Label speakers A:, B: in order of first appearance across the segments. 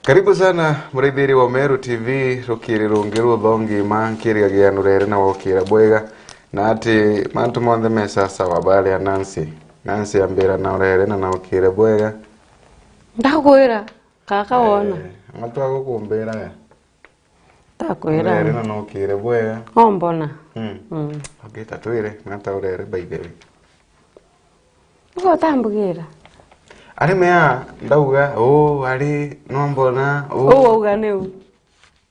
A: Karibu sana murithiri wa Meru TV rukiri rungiru thongi mankiri agianurere na wokira bwega na ati mantu monthe mesa sawa bale ya Nancy ambira na urere na wokira bwega
B: ndakwira kaka wona
A: matu agukumbira ya
B: ndakwira
A: urere na wokira bwega
B: ombona
A: okay tatwire mata urere by the way
B: ngo tambugira
A: ari mea ndauga ari nombona
B: uga neu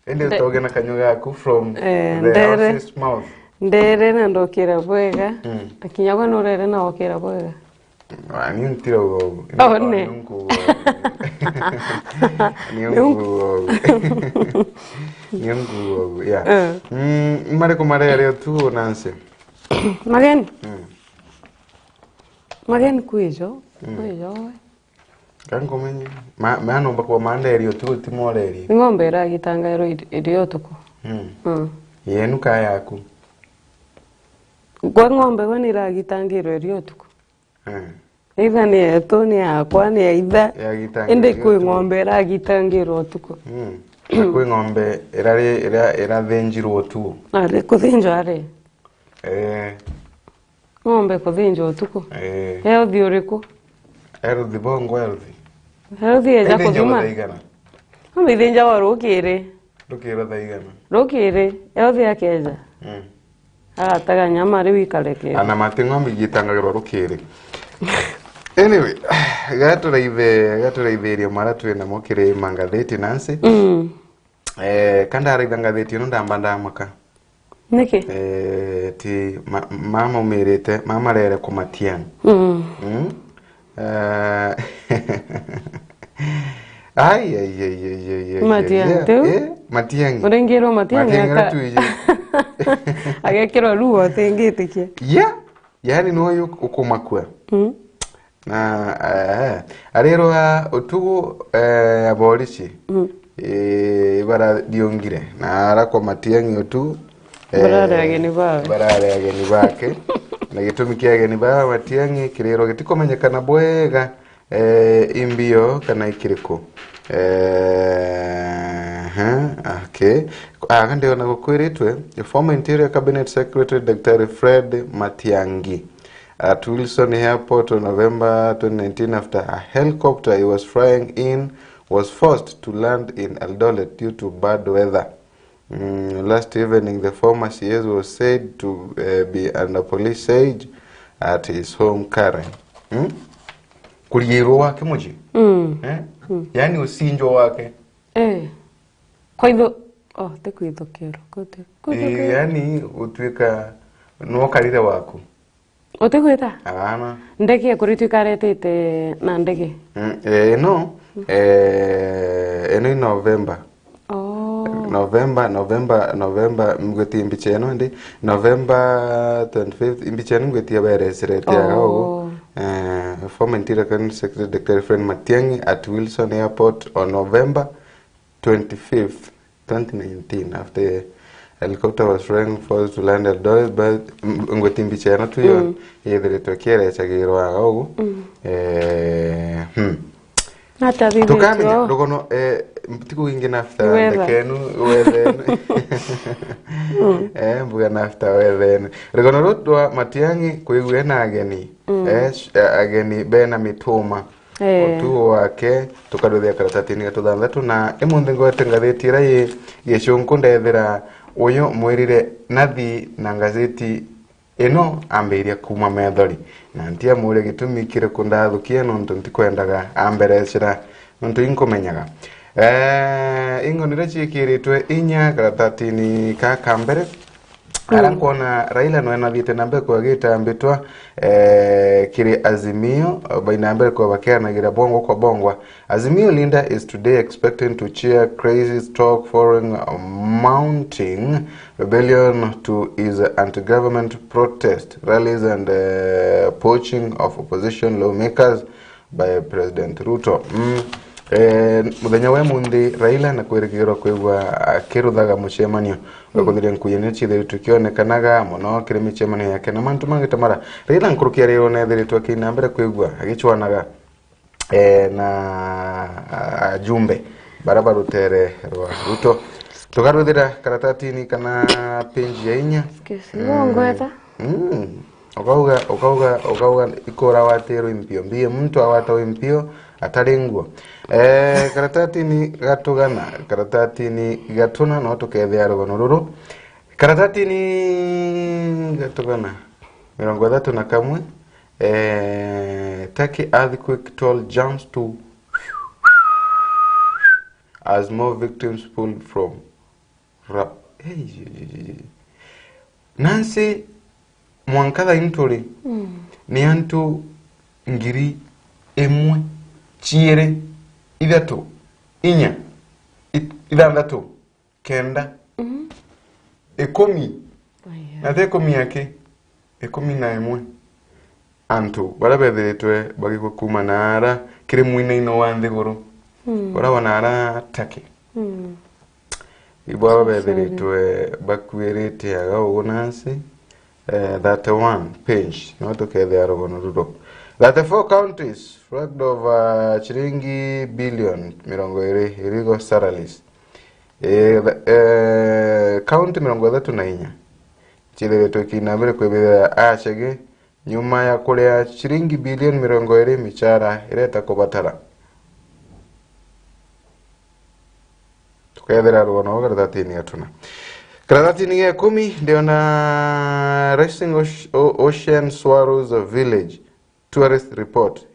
A: ende toge na kanyo gaku from the horse's mouth
B: ndere na ndokira bwega akinya kwa norere na okira bwega
A: ani ntiro go
B: ne
A: Nyungu ya mare kumare yale tu Nancy
B: magen kuijo
A: Kango menye maano bakwa manda eri tu timoreri
B: ngombe ra gitanga irio tuko
A: yenu kaya yaku
B: kwa ngombe wani ra gitangiro irio tuko either ni eto ni akwa ni either ende ku ngombe ra gitangiro tuko
A: ku ngombe era thenjirwo tu
B: ale kuthinjo are ngombe kuthinjo tuko eo thiuriku
A: Erudhi bongo erudhi.
B: Erudhi eja kuduma. Ngombe thinja wa rukire.
A: Rukire thaigana.
B: Rukire erudhi akeja. Taga nyama ri wikareke.
A: Ana mati ngombe gitangagirwa rukire. Anyway, gatureithirio mara twina mukire mangatheti Nancy. Kanda ri mangatheti no ndamba ndamaka.
B: Niki?
A: Ti mama umirite, mama rere kumatian. Matiangi.
B: Urengero matiangi aka. Agekero ruo tengetikia.
A: Yani no ukumakwa. Na arero otugo abolishi. Bara diongire na arako matiangi otu
B: barare ageni bake. Na gitumi kiageni ba matiangi kirero gitikomenyekana bwega imbio kana ikiriko okay agande ona gukwiritwe the former Interior Cabinet Secretary Dr. Fred Matiangi at Wilson Airport on November 2019 after a helicopter he was flying in was forced to land in Eldoret due to bad weather. Last evening, the former CS was said to be under police siege at his home Karen. Kuliyero wake moji? Yani usinjo wake? Kwa hivyo, te kuidhokero.
A: Yani utwika nuokarire waku?
B: Ote kuita?
A: Ana.
B: Ndege ya kurituika retete na ndege?
A: No. Eno in November. November mgweti imbicheno ndi November 25th imbicheno mgweti abere sireti yao former Interior Cabinet Secretary Dr. Fred Matiangi at Wilson Airport on November 25th 2019 after helicopter was flying forced to land at Eldoret but mgweti imbicheno tuyo yedre tokiere chagiro yao
B: Nata bibi.
A: Tukamenya dogono tiku ingi nafta ndekenu wedenu. Mbuga nafta wedenu. Dogono rotwa Matiangi kuigwe na ageni. Ageni bena mituma. Otu wake tukadothia karatatini gatuthanthatu na emunthe ngwatengathetira ye shonko ndethera uyo mwirire nathi na ngazeti eno ambiria kuma methori na ntia mure gitumi kire kundathukia no ntikwendaga amberecera ntu inkomenyaga ingonire chikiritwe inya karatatini ka kambere arankona Raila no enathiete nambe kwa gitambitwa kiri Azimio baina mbere kwa bakianagira bongo kwa bongwa. Azimio Linda is today expecting to cheer crazy talk following mounting rebellion to his anti-government protest rallies and poaching of opposition lawmakers by President Ruto. Muthenya we mundi Raila na kwirigirwa kwigwa akiruthaga mucemanio bakuthiria nkuyene chithe tukionekanaga muno kiri micemanio yake na mantu mangitamara Raila nkurukia rero nethiritwe kina mbere kwigwa agichwanaga na jumbe barabarutere rwa ruto tukaruthira karatatini kana page ya inya
B: ngweta
A: ukauga ikora watero impio mbie mtu awata impio atarengwa karatatini gatuna no tukethia rugono ruru karatatini gatugana 31 Turkey earthquake toll jumps to as more victims pulled from Nancy mwankatha inturi ni antu ngiri emwe chiere ithatu inya ithandatu kenda ikumi na thekumi yake ikumi na emwe antu barabethiritwe bagikuma nara kiri mwina-ino wa nthiguru urabona ara Turkey ibwa bethiritwe bakwirite aga ugunansi 31 page no tukethia rugono ruro 34 countries flagged over chiringi billion 20 illegal salaries county 34 chirevetwe kinambere kwebethera achege nyuma ya kurea chiringi billion 20 michara ireta kubatara tukethera rugono karatatini gatuna karatatini ya 10 ndio na Resting Ocean Swallows Village tourist report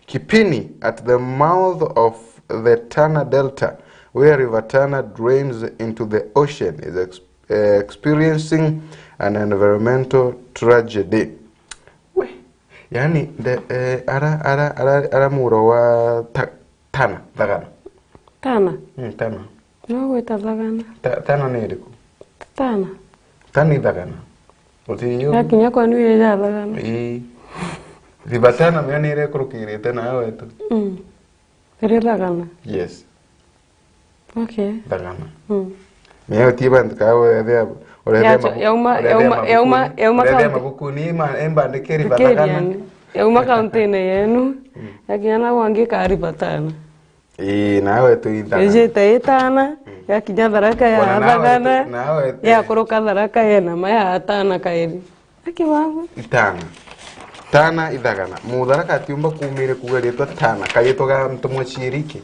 A: Kipini at the mouth of the Tana Delta where River Tana drains into the ocean is experiencing an environmental tragedy. Yani ara muro wa Tana Dagana.
B: Tana.
A: Tana.
B: No weta Dagana.
A: Tana ni iriku.
B: Tana.
A: Tani Dagana. Utiyo.
B: Yakinya kwa niwe ya Dagana.
A: Ribatana mwana ire kurukirite na wetu.
B: Ire Dagana.
A: Yes.
B: Okay.
A: Dagana. Mimi tiba ndikawe ya Yauma bukuni emba ndekeri Dagana.
B: Yauma kaunti yenu. Yakinya wangi kari Batana.
A: Nawe tu Dagana.
B: Ejete Tana. Yakinya Tharaka ya Dagana. Ya kuruka Tharaka yena maya Tana kairi. Akiwabu.
A: Tana idagana mudharaka atiumba kumire kugeretwa Tana kayetoga mtumwa chiriki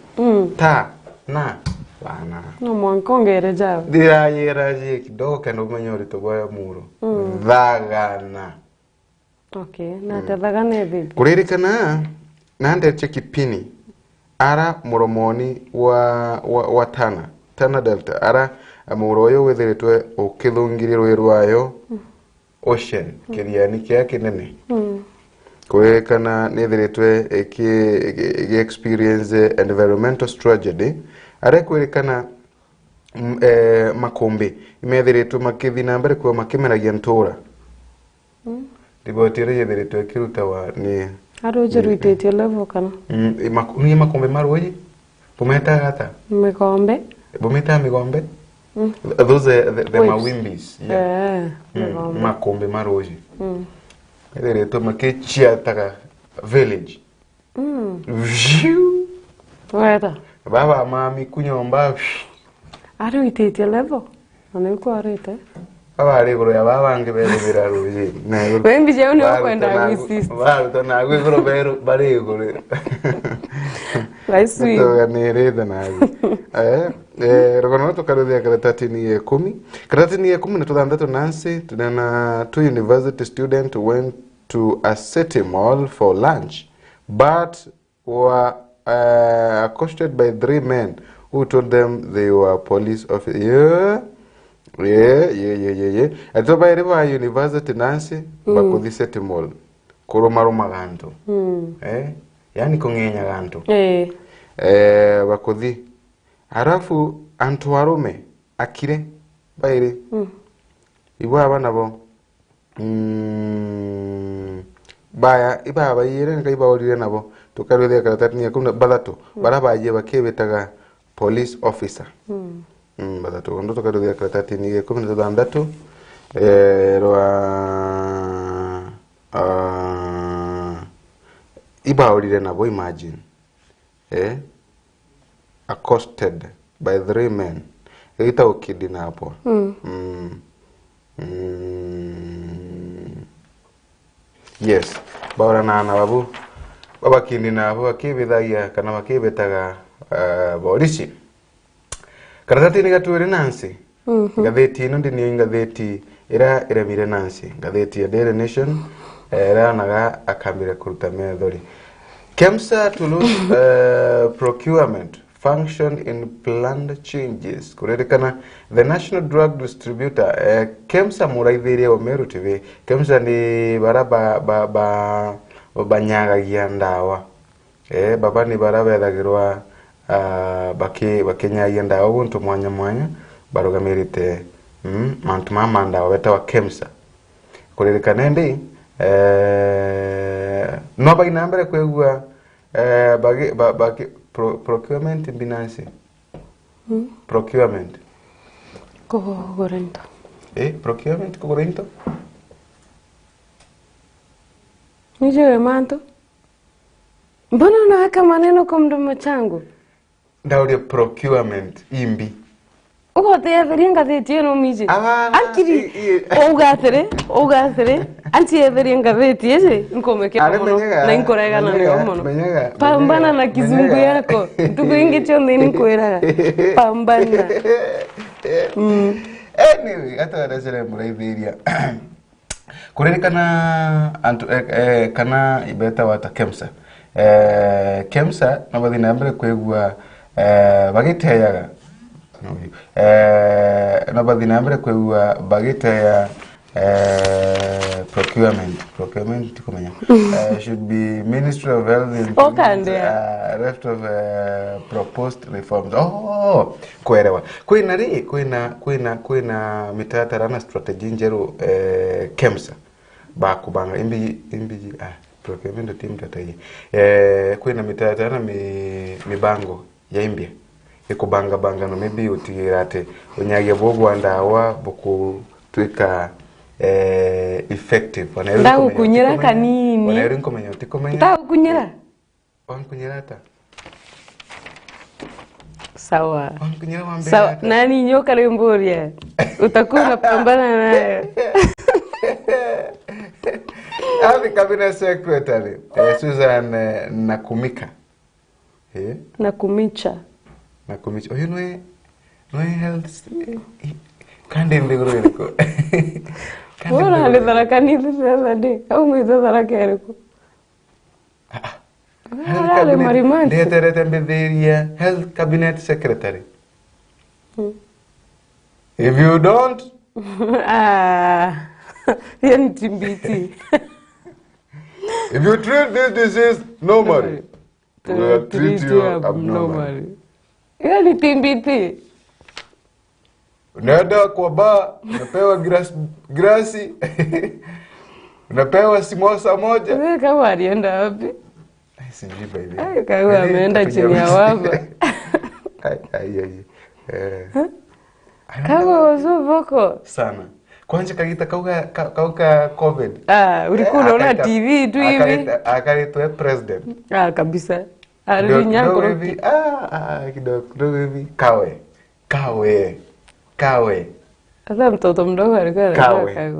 A: ta na bana
B: no mwankongere jawe
A: dira yeraje kidogo kendo manyori to boya muro dhagana
B: okay na tadagana ebi
A: kuririkana nande Kipini ara muromoni wa Tana Delta ara muroyo wetheretwe ukithungirirwe rwayo ocean kiriani kia kinene kwekana nethiretwe experience environmental tragedy are kwekana makombe imethiretwe makithi na mbere kwa makimeragia ntura ribotire yethiretwe kiruta wa ni
B: aroje ruitetie level kana
A: ni makombe maroje pometa gata
B: mikombe
A: bometa migombe those the mawimbis makombe maroje to makechia taka village
B: weta
A: baba mami kunyomba
B: ari itete level aneko arete
A: baba regoro ya baba ngebere biraruye
B: wembi je uni okwenda assist
A: baba tona gwegoro bero baregoro
B: laisi
A: to nereda nayo rogono to karudia karatatini ya 10 karatatini ya 10 na tuthandatu Nancy tuna two university student went to a city mall for lunch but were accosted by 3 men who told them they were police officers. Atoba iriba university Nancy bakuthi city mall kurumaruma gantu yani kungenya gantu bakuthi harafu antu warume akire baire ibo abana bo baya ibaba yire nka orire nabo tukaruthia karatatini ya 10 badatu barabaje bakebetaga police officer badatu ndo tukaruthia karatatini ya 16 rwa iba orire nabo imagine accosted by 3 men. Ita ukidinapo. Yes. Baura na babu. Baba kidinapo bakibithagia kana bakibetaga borisi. Karatati gatwire Nancy. Ngatheti ino ndi ngatheti ira mire Nancy. Ngatheti ya Daily Nation era naga akambire kuruta methori. KEMSA to lose procurement function in planned changes. Kurerekana the national drug distributor KEMSA muraithiria wa Meru TV. KEMSA ni baraba banyagagia ndawa. Baba ni baraba ethagirwa bakenyagia ndawa buntu mwanya barugamirite mantu mama ndawa betawa KEMSA. Kurerekana ndi no bagina mbere kwegua procurement binansi. Procurement
B: Kogorento.
A: Procurement kogorento.
B: Nijewe manto. Mbona unaweka maneno kwa mdomo changu?
A: Ndauria procurement imbi.
B: Ugo te everinga te tieno mije. Ankiri ogatere. Anti everinga te tiese nkomeke kono na inkorega na leo mono. Pambana na kizungu yako. Tukuinge chonde ninkweraga. Pambana.
A: Anyway, hata rasele muraithiria. Kurerekana kana ibeta wata KEMSA. KEMSA nabathina mbere kwegua bagiteyaga nabathina mbere kwegua bagiteya procurement tikomenya should be Ministry of Health and rest of proposed reforms. Kuerewa kuina mitatara na strategy njeru KEMSA bakubanga imbi procurement team tataye kuina mitatara mibango ya imbia ikubanga no maybe utirate unyage bobo ndawa boku twika effective
B: ndago kunyira kanini
A: wanairu nkomenya utikomenya
B: ndago kunyira
A: ta
B: sawa
A: kunyira wambe
B: sawa nani nyoka lemboria utakuwa pambana naye.
A: Abi cabinet secretary Susan Nakumika
B: Nakumicha
A: oyo no health kande ndegoreko
B: wala le darakani tsade au mwiza darakereko Health Cabinet Health Cabinet Secretary. If you don't NTBT.
A: If you treat this disease normally, we will treat you abnormally.
B: NTBT.
A: Unaenda kwa bar, unapewa grasi, unapewa simosa moja.
B: Wewe kama alienda wapi?
A: Sijui by the way.
B: Kama ameenda chini ya waba. Kama uzuvoko
A: sana. Kwanza kagita kauka COVID.
B: Ulikuwa unaona TV tu hivi.
A: Akaitwa president.
B: Kabisa. Alinyako
A: hivi. Kidogo hivi. Kawe.
B: Sasa mtoto mdogo alikuwa
A: kawe.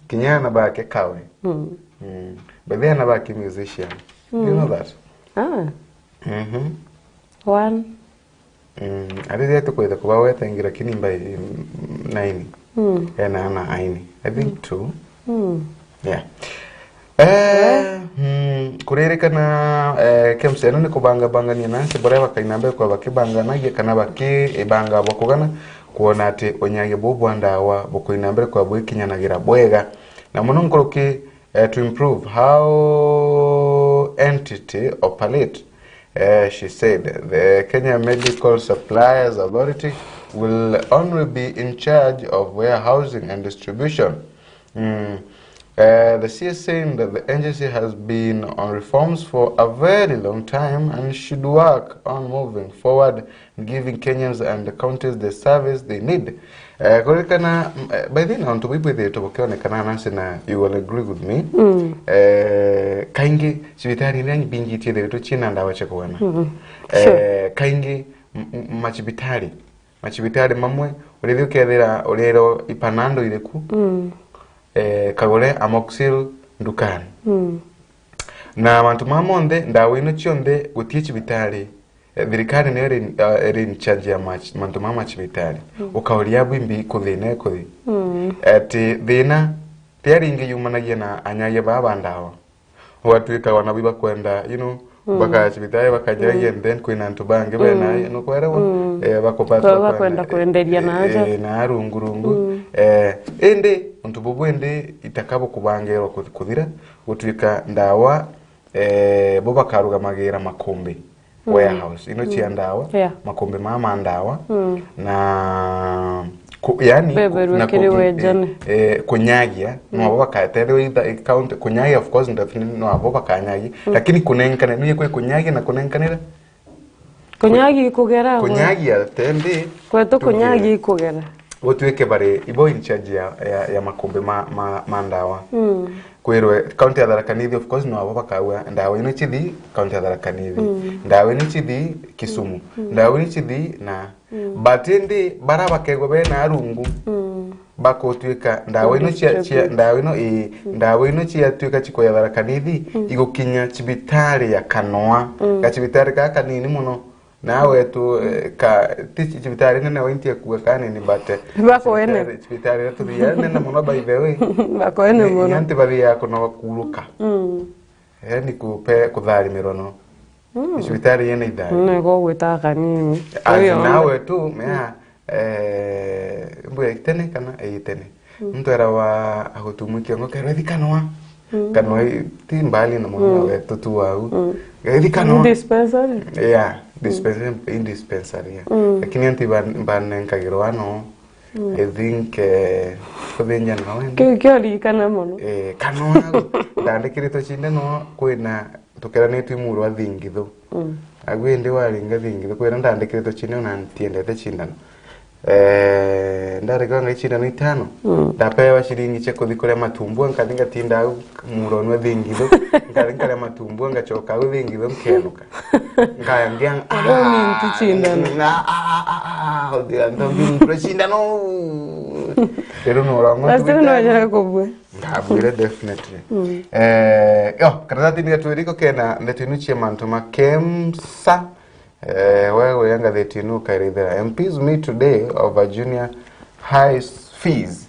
A: Kinyana bake kawe. But then abaki musician. You know that?
B: One.
A: Adede to kwenda kuba wetangira kinimba 9. Na aini. I think 2. Yeah. Kurerekana KEMSA no kubanga ni nanse boreba kainambe kwa bakibanga nagie kana baki ibanga bakugana kuona ati onyage bobwanda wa bokoinambere kwa bwikinyanagira bwega na muno nkoroki to improve how entity operate. She said the Kenya Medical Suppliers Authority will only be in charge of warehousing and distribution. The CS saying that the agency has been on reforms for a very long time and should work on moving forward, giving Kenyans and the counties the service they need. By then, I want to be with you to na you will agree with me. kaingi cibitari nyanyi bingi tiere to china ndawa chekwana kaingi macibitari mamwe urithi ukethira urero ipanando ireku kagore amoxil ndukani na abantu mamonde ndawa ino chionde gutie cibitari thirikari niyo eri in charge ya mantu mama cibitari ukauria bwimbi kuthina kuthi ati thina tiaringi yumanagia na anyaye baba ndawa watuika wanabiba kwenda baka cibitari bakajaye and then kwina ntubange bena no kwerewa bakopata
B: kwenda kwenderia naja
A: na arungurungu ende ntububu ende itakabo kubangerwa kuthira gutuika ndawa bo bakaruga magera makombe warehouse ino chia ndawa makombe mama ndawa na yani
B: na
A: kunyagia no abo bakatelewa account kunyagia of course definitely no abo bakanyagia lakini kunenkana niye kwe kunyagia na kunenkanira
B: kunyagi kugera
A: kunyagia tende
B: kwetu kunyagi kugera
A: otuweke bare ibo in charge ya makombe mandawa kwirwe county ya Tharaka Nithi of course no abo bakawa ndawa ino chithi county ya Tharaka Nithi ndawa ino chithi Kisumu ndawa ino chithi na batende baraba kego bena arungu bakotweka ndawa ino ndawa ino chia tweka chiko ya Tharaka Nithi igokinya cibitari ya Kanoa ka cibitari ka kanini muno nawe tu ka tichi cibitari nene waintia kuwa kanini bate
B: bakoene
A: cibitari tu ya nene muno by the way
B: bakoene muno
A: yanti bathi yako no kuruka yani kupe kuthari mirono cibitari yene idari
B: nego gwita kanini
A: nawe tu mea mbuya itene kana itene mtu era wa agutumukia ngokero thikanoa Kanoa ti mbali na mwana wetu tu wau thikanoa
B: dispensary
A: dispensary lakini anti banengagiro ano I think kuthenya nawe
B: kyo kana mono
A: Kanoa ndandikirito chinde no kwina tukeranite imuru athingitho agwende waringa thingitho kwina ndandikirito chinde na ntiendete chindano ndarega ngaichira ni 5 ndapewa shilingi che kuthikore matumbu nkaninga tinda muronwe thingitho nkaringa matumbu ngachoka thingitho mkenuka ngaya ngiang
B: minti chindano
A: odia ndombi chindano pero no rango
B: tu no ya kubwe
A: ngabwire definitely karatati ni tuiriko kena ndetinuchie mantuma kemsa wewe yanga thetinu kairithera MPs meet today of a junior high fees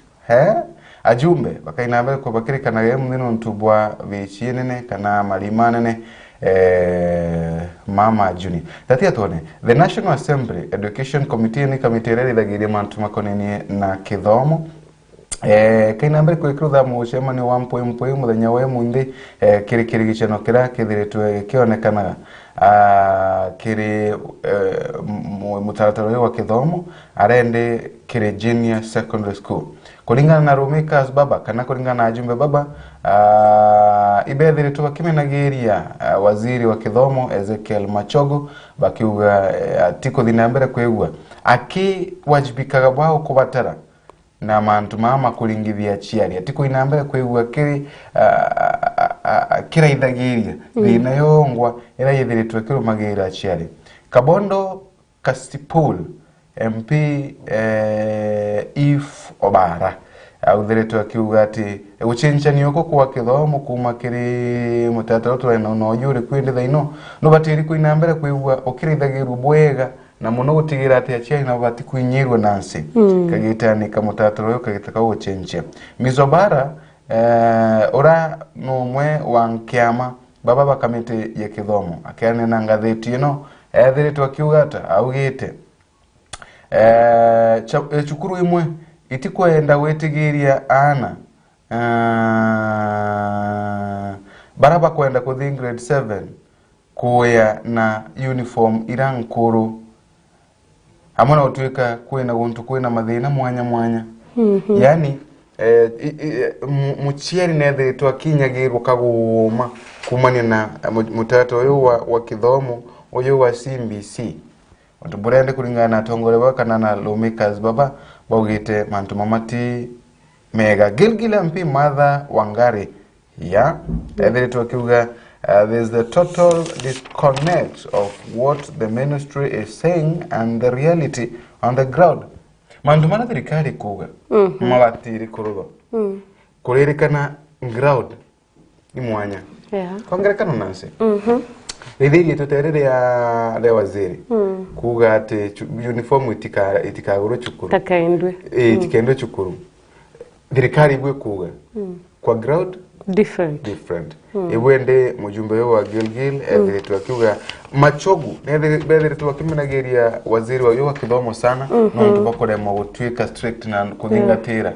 A: ajumbe bakainambe ko bakirikana ye munino ntubwa bichinene kana malimanene mama junior tatia tone the National Assembly Education Committee ni committee reli thagire mantu makonenie na kithomo kainambe ko ikrutha mucemani wa mpoi muthenya wa mundi kirikiri giceno kira kithiritwe kionekana kiri mutaratara wa kithomo arende kiri junior secondary school kulingana na Romekas baba kana kulingana na ajumbe baba ibethiritwe bakimenagiria waziri wa kithomo Ezekiel Machogo bakiuga tiko thinambere kwegua aki wajibikaga bwao kubatara na mantu mama kulingithia chiari atiko inambere kwegua kiri kira ithagiria thina yongwa ira yithiritwe kirumagira chiari Kabondo Kastipul MP if Obara authiritwe kiuga ati guchenchania uko kwa kithomo kuma kiri mutatatwa no yuri kwinditha ino no batiri kuinambere kwegua ukirithagiru bwega na muno gutigira ati achiari na bati kuinyirwe nansi kagitani kamutatoro yo kagitaka guchenchia Mizobara ora numwe wa nkiama baba bakamite ya kithomo akiane na ngatheti ino ethiritwe kiugata augite chukuru imwe itikwenda wetigiria ana baraba kwenda kuthi grade 7 kuya na uniform irankuru amona utweka kwena guntu kwena mathina mwanya yani muchiari nethiritwe akinyagirwo kaguma kumania na mutato uyu wa kithomo uyu wa CBC burende kuringana na tongole bakana na Romekas baba baugite mantu mamati mega Gilgila MP Mother Wangari ethiritwe kiuga There's the total disconnect of what the ministry is saying and the reality on the ground. Mandu mana thirikari kuga mabatiri kurugo kuririkana ground ni mwanya kongerekano nansi rithiri tuterere ya waziri kuga ati uniform itikaguru chukuru
B: takaendwe
A: itikendwe chukuru thirikari bwe kuga kwa ground different ibwende mujumbe wa Gilgil tuakiuga machogu nethire tuakimenageria waziri wa yo kithomo sana no tubokore mo gutwika strict na kuthingatira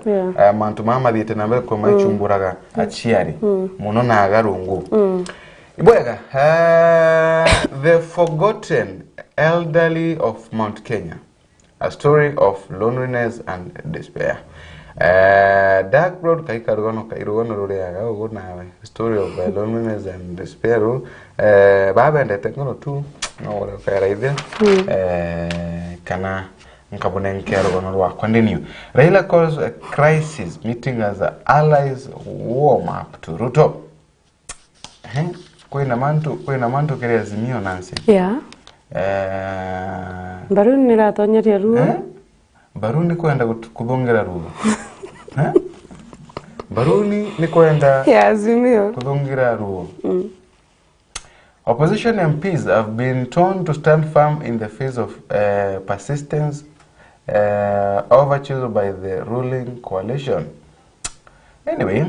A: mantu mama thiete na mbere ko machumburaga achiari muno na agarungu ibwega the forgotten elderly of Mount Kenya, a story of loneliness and despair. Dark road kaikarugano rureaga ugo nawe story of loneliness and despair baba ndete ngono tu no wala kaira ide kana nkabone nkerugono rwa continue. Raila calls a crisis meeting as allies warm up to Ruto. Kwina mantu kile azimio nansi
B: Baruni niratonyeria ruo
A: Baruni kwenda kubongera ruo Baruni ni kwenda
B: azimio
A: kubongera ruo Opposition MPs have been told to stand firm in the face of persistence overtures by the ruling coalition. Anyway,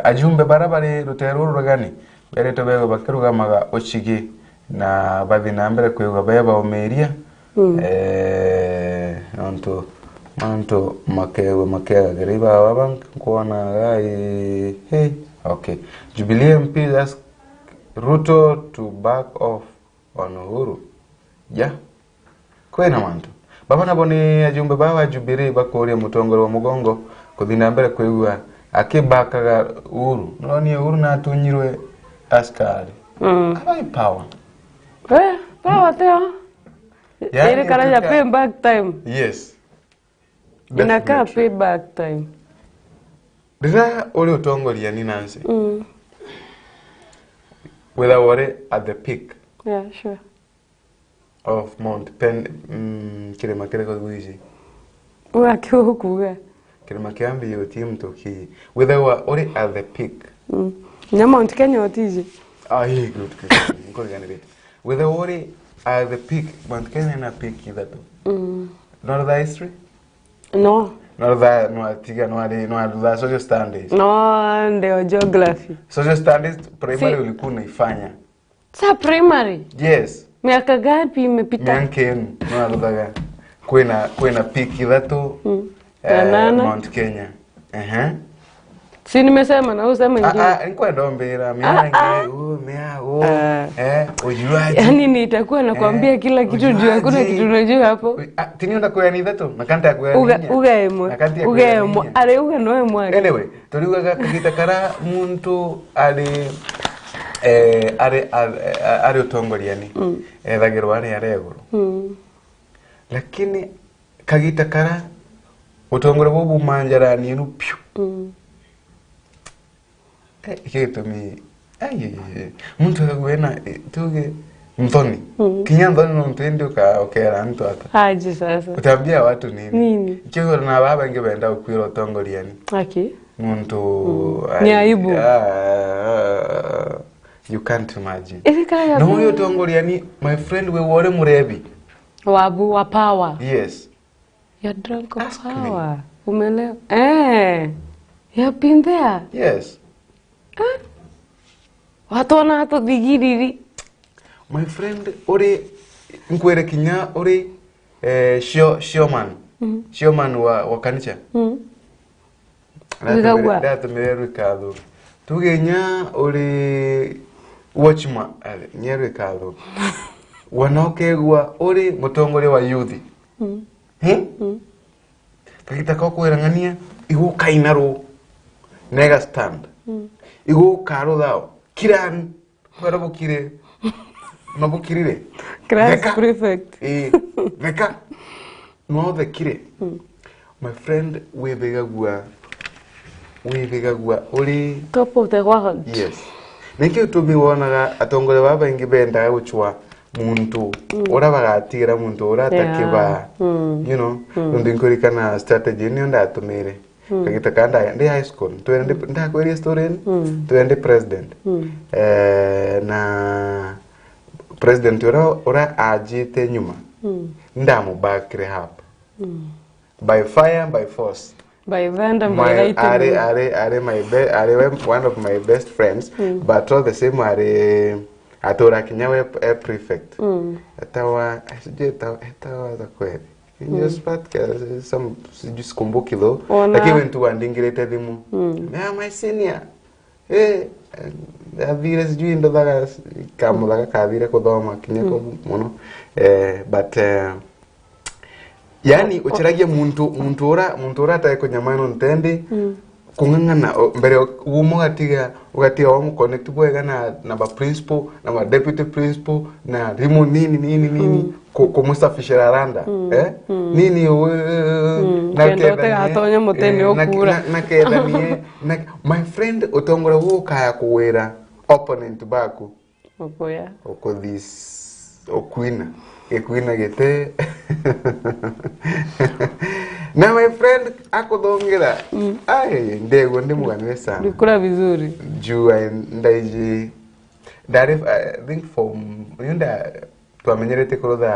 A: ajumbe barabari ruteruru rugani bere tobego bakiruga maga ochigi na bathi na mbere kwega beba omeria manto makega geriba wabank kuona gai okay. Jubilee MP asked Ruto to back off on Uhuru. Kwena manto baba nabone ajumbe bawa Jubilee bakore mutongoro wa mugongo kuthina mbere kwegwa akibakaga Uhuru noni Uhuru na tunyirwe askari abai power
B: power teo ile kana ya pay back time.
A: Yes,
B: inaka pay back time
A: dira ole utongoria ni nansi whether were at the peak
B: sure
A: of Mount Pen kirema kireko guizi
B: wakio kuga
A: kirema kiambi yo team toki whether were at the peak
B: na Mount Kenya otiji
A: good ngori bit whether were at the peak Mount Kenya na peak that not the history
B: no
A: that no atiga no that social studies
B: no ndio geography
A: social studies primary ulikuwa unaifanya
B: sa primary
A: yes
B: miaka gapi imepita
A: miaka no aludhaga kwena peak that Mount Kenya
B: si nimesema na useme ngine
A: nikuwa ndombera miange ujuaji
B: yani nitakuwa nakwambia kila kitu juu hakuna kitu unajua hapo
A: tiniona kwa ni that makanta kwa ni
B: ugaemo ale uga noe mwake
A: anyway tuliuga kagitakara muntu ari utongoria ni thagirwa ari areguru lakini kagitakara utongore bobu manjarani nu piu Hito mi muntu agwena tuge mthoni kinya mthoni no ntende ka okera ntu ata
B: aje sasa
A: utambia watu nini kiyo na baba ngebenda ukwira utongoria ni muntu
B: ni aibu
A: you can't imagine no yo utongoria ni my friend we wore murebi
B: wabu wa power
A: yes
B: you're drunk of power umelewa you've been there
A: yes
B: watona hato digiriri
A: my friend ore nkwere kinya ore showman wa kanisa Data Meru Ricardo tugenya ore watchman Meru Ricardo wanokegwa ore mutongore wa youth takitaka kwirangania igu kainaro nega stand igu karo thao kiran barabukire nabukirire
B: class prefect
A: veka no the kire my friend we begagwa wibigagwa uri
C: top of the world.
A: Yes. Niki utumi wonaga atongole baba ingi benda guchwa muntu ora bagatira muntu ora takiba you know ndinkurikana strategy ni onda atumire kagita kanda ndi high school twende nda kweli story twende president na president ora ajite nyuma ndamu back rehab by fire by force
C: by vendor by lighting
A: are one of my best friends but all the same are atora kinyawe prefect atawa atawa za kweli just pat some sijiskumbuki though lakini wentu andingirete thimu my senior avire sijui ndo daga kamulaga kavire kuthoma kinyako muno but yani uchiragia muntu ora atakunyamano ntende kungangana mbere umugatiga ugatia wa connect bwega na ba principal na ba deputy principal na rimo nini kumusafishira randa nini
C: na kenda atonya mutende okura
A: na kenda ni my friend utongora wuka kuwera opponent baku
C: okoya
A: oko this okuina ekuina gete na my friend akodongera ndego ndimuganire sana
C: bikura vizuri
A: juu ndaiji that if I think from yunda twamenyerete ko the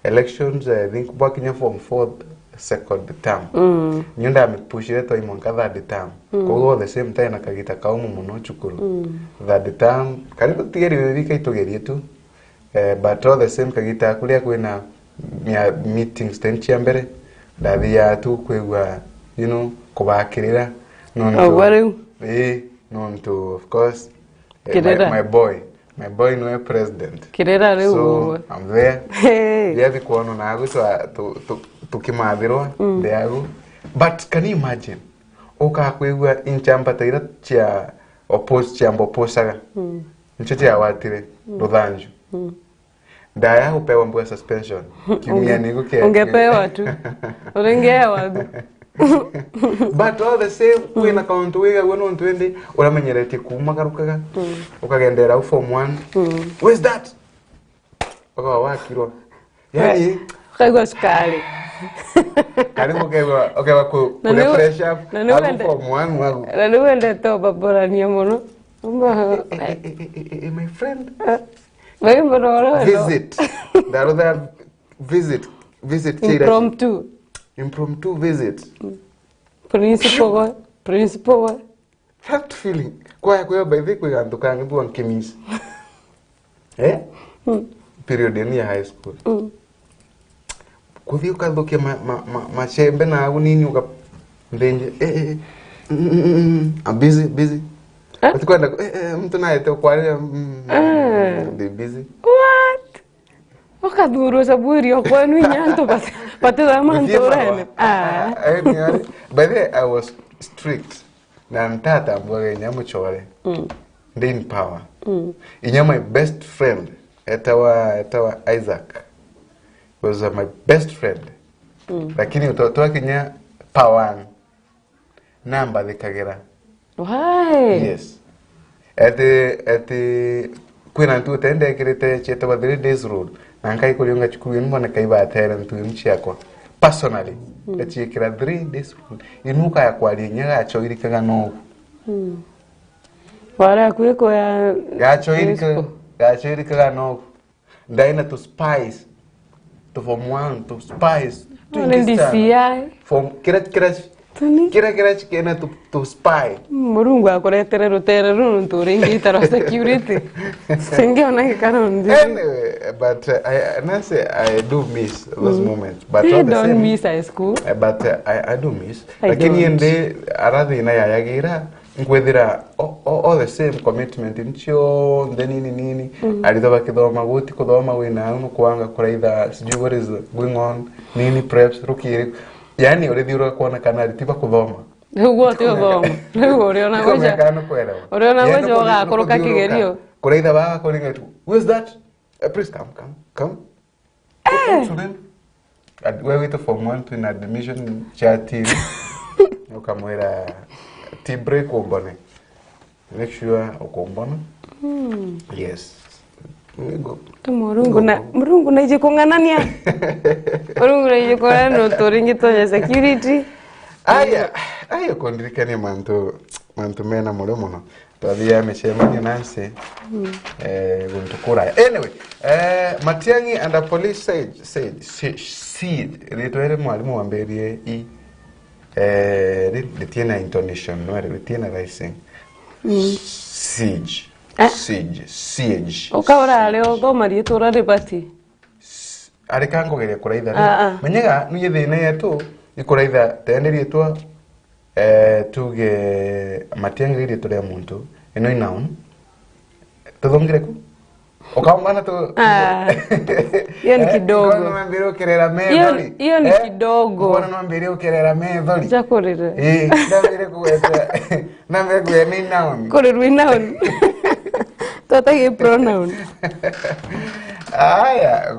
A: elections I think bakinya from 4th second term nyunda amepushire to imonka that term ko the same time nakagita kaumu muno chukuru that term karibu tigeri bibika itogerie tu but all the same kagita kulia kwena meetings tenchia mbere davia tu kwegwa you know kubakirira no of course my boy no president
C: kirera leo
A: so I'm there yeah kuona na aguswa tukimathirwa ndeago but can you imagine oka kwegwa inchamba taira chia opposaga nchete ya watire ruthanju ndaya upewa mbwa suspension kimia nigo ke
C: ungepewa tu urengewa
A: but all the same kwina account wega wono ntwende uramenyerete kumagarukaga ukagendera u form 1 where's that wakirwa yani
C: kagwa skali
A: karibu kewa ku refresh up form 1 wagu
C: na niwende to baborania muno
A: my friend
C: visit
A: the other visit impromptu visit
C: principal
A: that feeling kwa by the way andukanga tu ankemis period ni high school kuthi ukathokia machembe na agu nini uka ndenje I'm busy atikwenda mtu naye te kwale busy
C: what okadhuru saburi okwanu nyanto pate da mantorene
A: by the way I was strict na ntata mbore nyamuchore ndin power inya my best friend etawa Isaac was my best friend lakini utotoa kinya power namba de kagera
C: why
A: yes ati kwina ntu tende kirete cheta ba 3 days road nankai kuliunga chukuru mbona kaiba atera ntu mchiakwa personally ati kira 3 days road inuka ya kwali nyaga achoirikaga no
C: wala kweko ya
A: achoirikaga no ndaina to spies to form 1 to spies to
C: DCI
A: from kira chikena to spy
C: murungu akoretere rutere nturingi taro security singeona kikarondi
A: anyway but I do miss those moments but
C: I don't miss high school
A: but I do miss lakini ende arathi na yagira ngwethira all the same commitment incho nini alitoba kithoma guti kuthoma wina no kuanga kuraitha sijui what is going on nini preps rukiri yani urithiura kuona kana tiba kuthoma
C: hugo te thoma riu uriona goja uriona goja ugakoroka kigerio
A: kuraitha baba kuringa tu where's that please come student where we to form 1 to an admission chat ukamwera tea break umbone. Make sure ukumbona. Yes.
C: Murungu na ije konganania. Murungu na ije konganania no toringi to security.
A: Aya kondirikane mantu mena muno. Twathia micemania nansi. Guntukura. Anyway, Matiang'i and the police said ritwere mwalimu wa mberie ritiena intonation no ritiena rising. Siege.
C: Okaura leo thoma ritura ribati.
A: Arikango geria kuraitha. Menyaga nuye thina yetu ikuraitha tenderie twa tuge Matiang'i ritwa ya muntu eno noun. Tuthongire ku. Okaungana tu.
C: Hiyo ni kidogo.
A: Kwa nambere ukerera methori.
C: Hiyo ni kidogo.
A: Kwa nambere ukerera methori.
C: Chakurire.
A: Nambere kuweta. Nambere kuwe ni noun.
C: Kurirwi noun. Totagi pronoun.
A: Aya,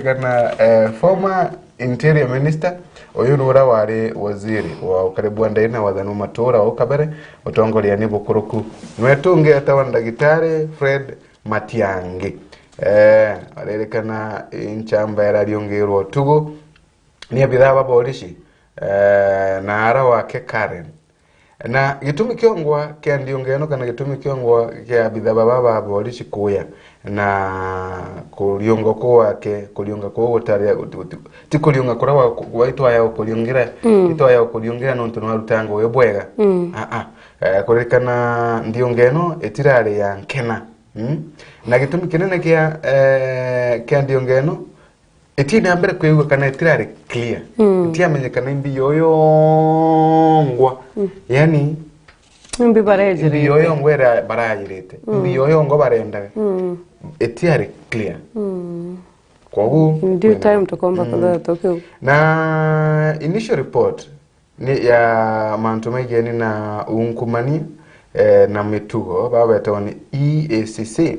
A: kana former interior minister oyunura wari waziri wa ukaribu ndaina wathanu matura okabere utongoria ni bukuruku nwetunge atawa ndagitari Fred Matiang'i arerekana inchamba yarariongerwo tugu ni abitha ba polisi na ara wake Karen na gitumi kiongwa kia ndiongeno kana gitumi kiongwa kia abitha ba polisi kuya na kuliongo kwake kulionga kwa gutaria ti kulionga kora waitwa ya kuliongira itwa ya kuliongira no ntuno rutango we bwega kurekana ndiongeno etirare ya nkena na gitumi kinene kia ndiongeno etina mbere kwigwa kana etirare clear etiamenyekana imbi yoyongwa yani
C: Mbi barajirite.
A: Mbi yoyongwa era barajirite. Mbi yoyongwa barendaga. Etiare clear. Kwa huu
C: due time tukomba kwa tokyo.
A: Na initial report ni ya mantumegeni na unkumani na mitugo baba etoni EACC.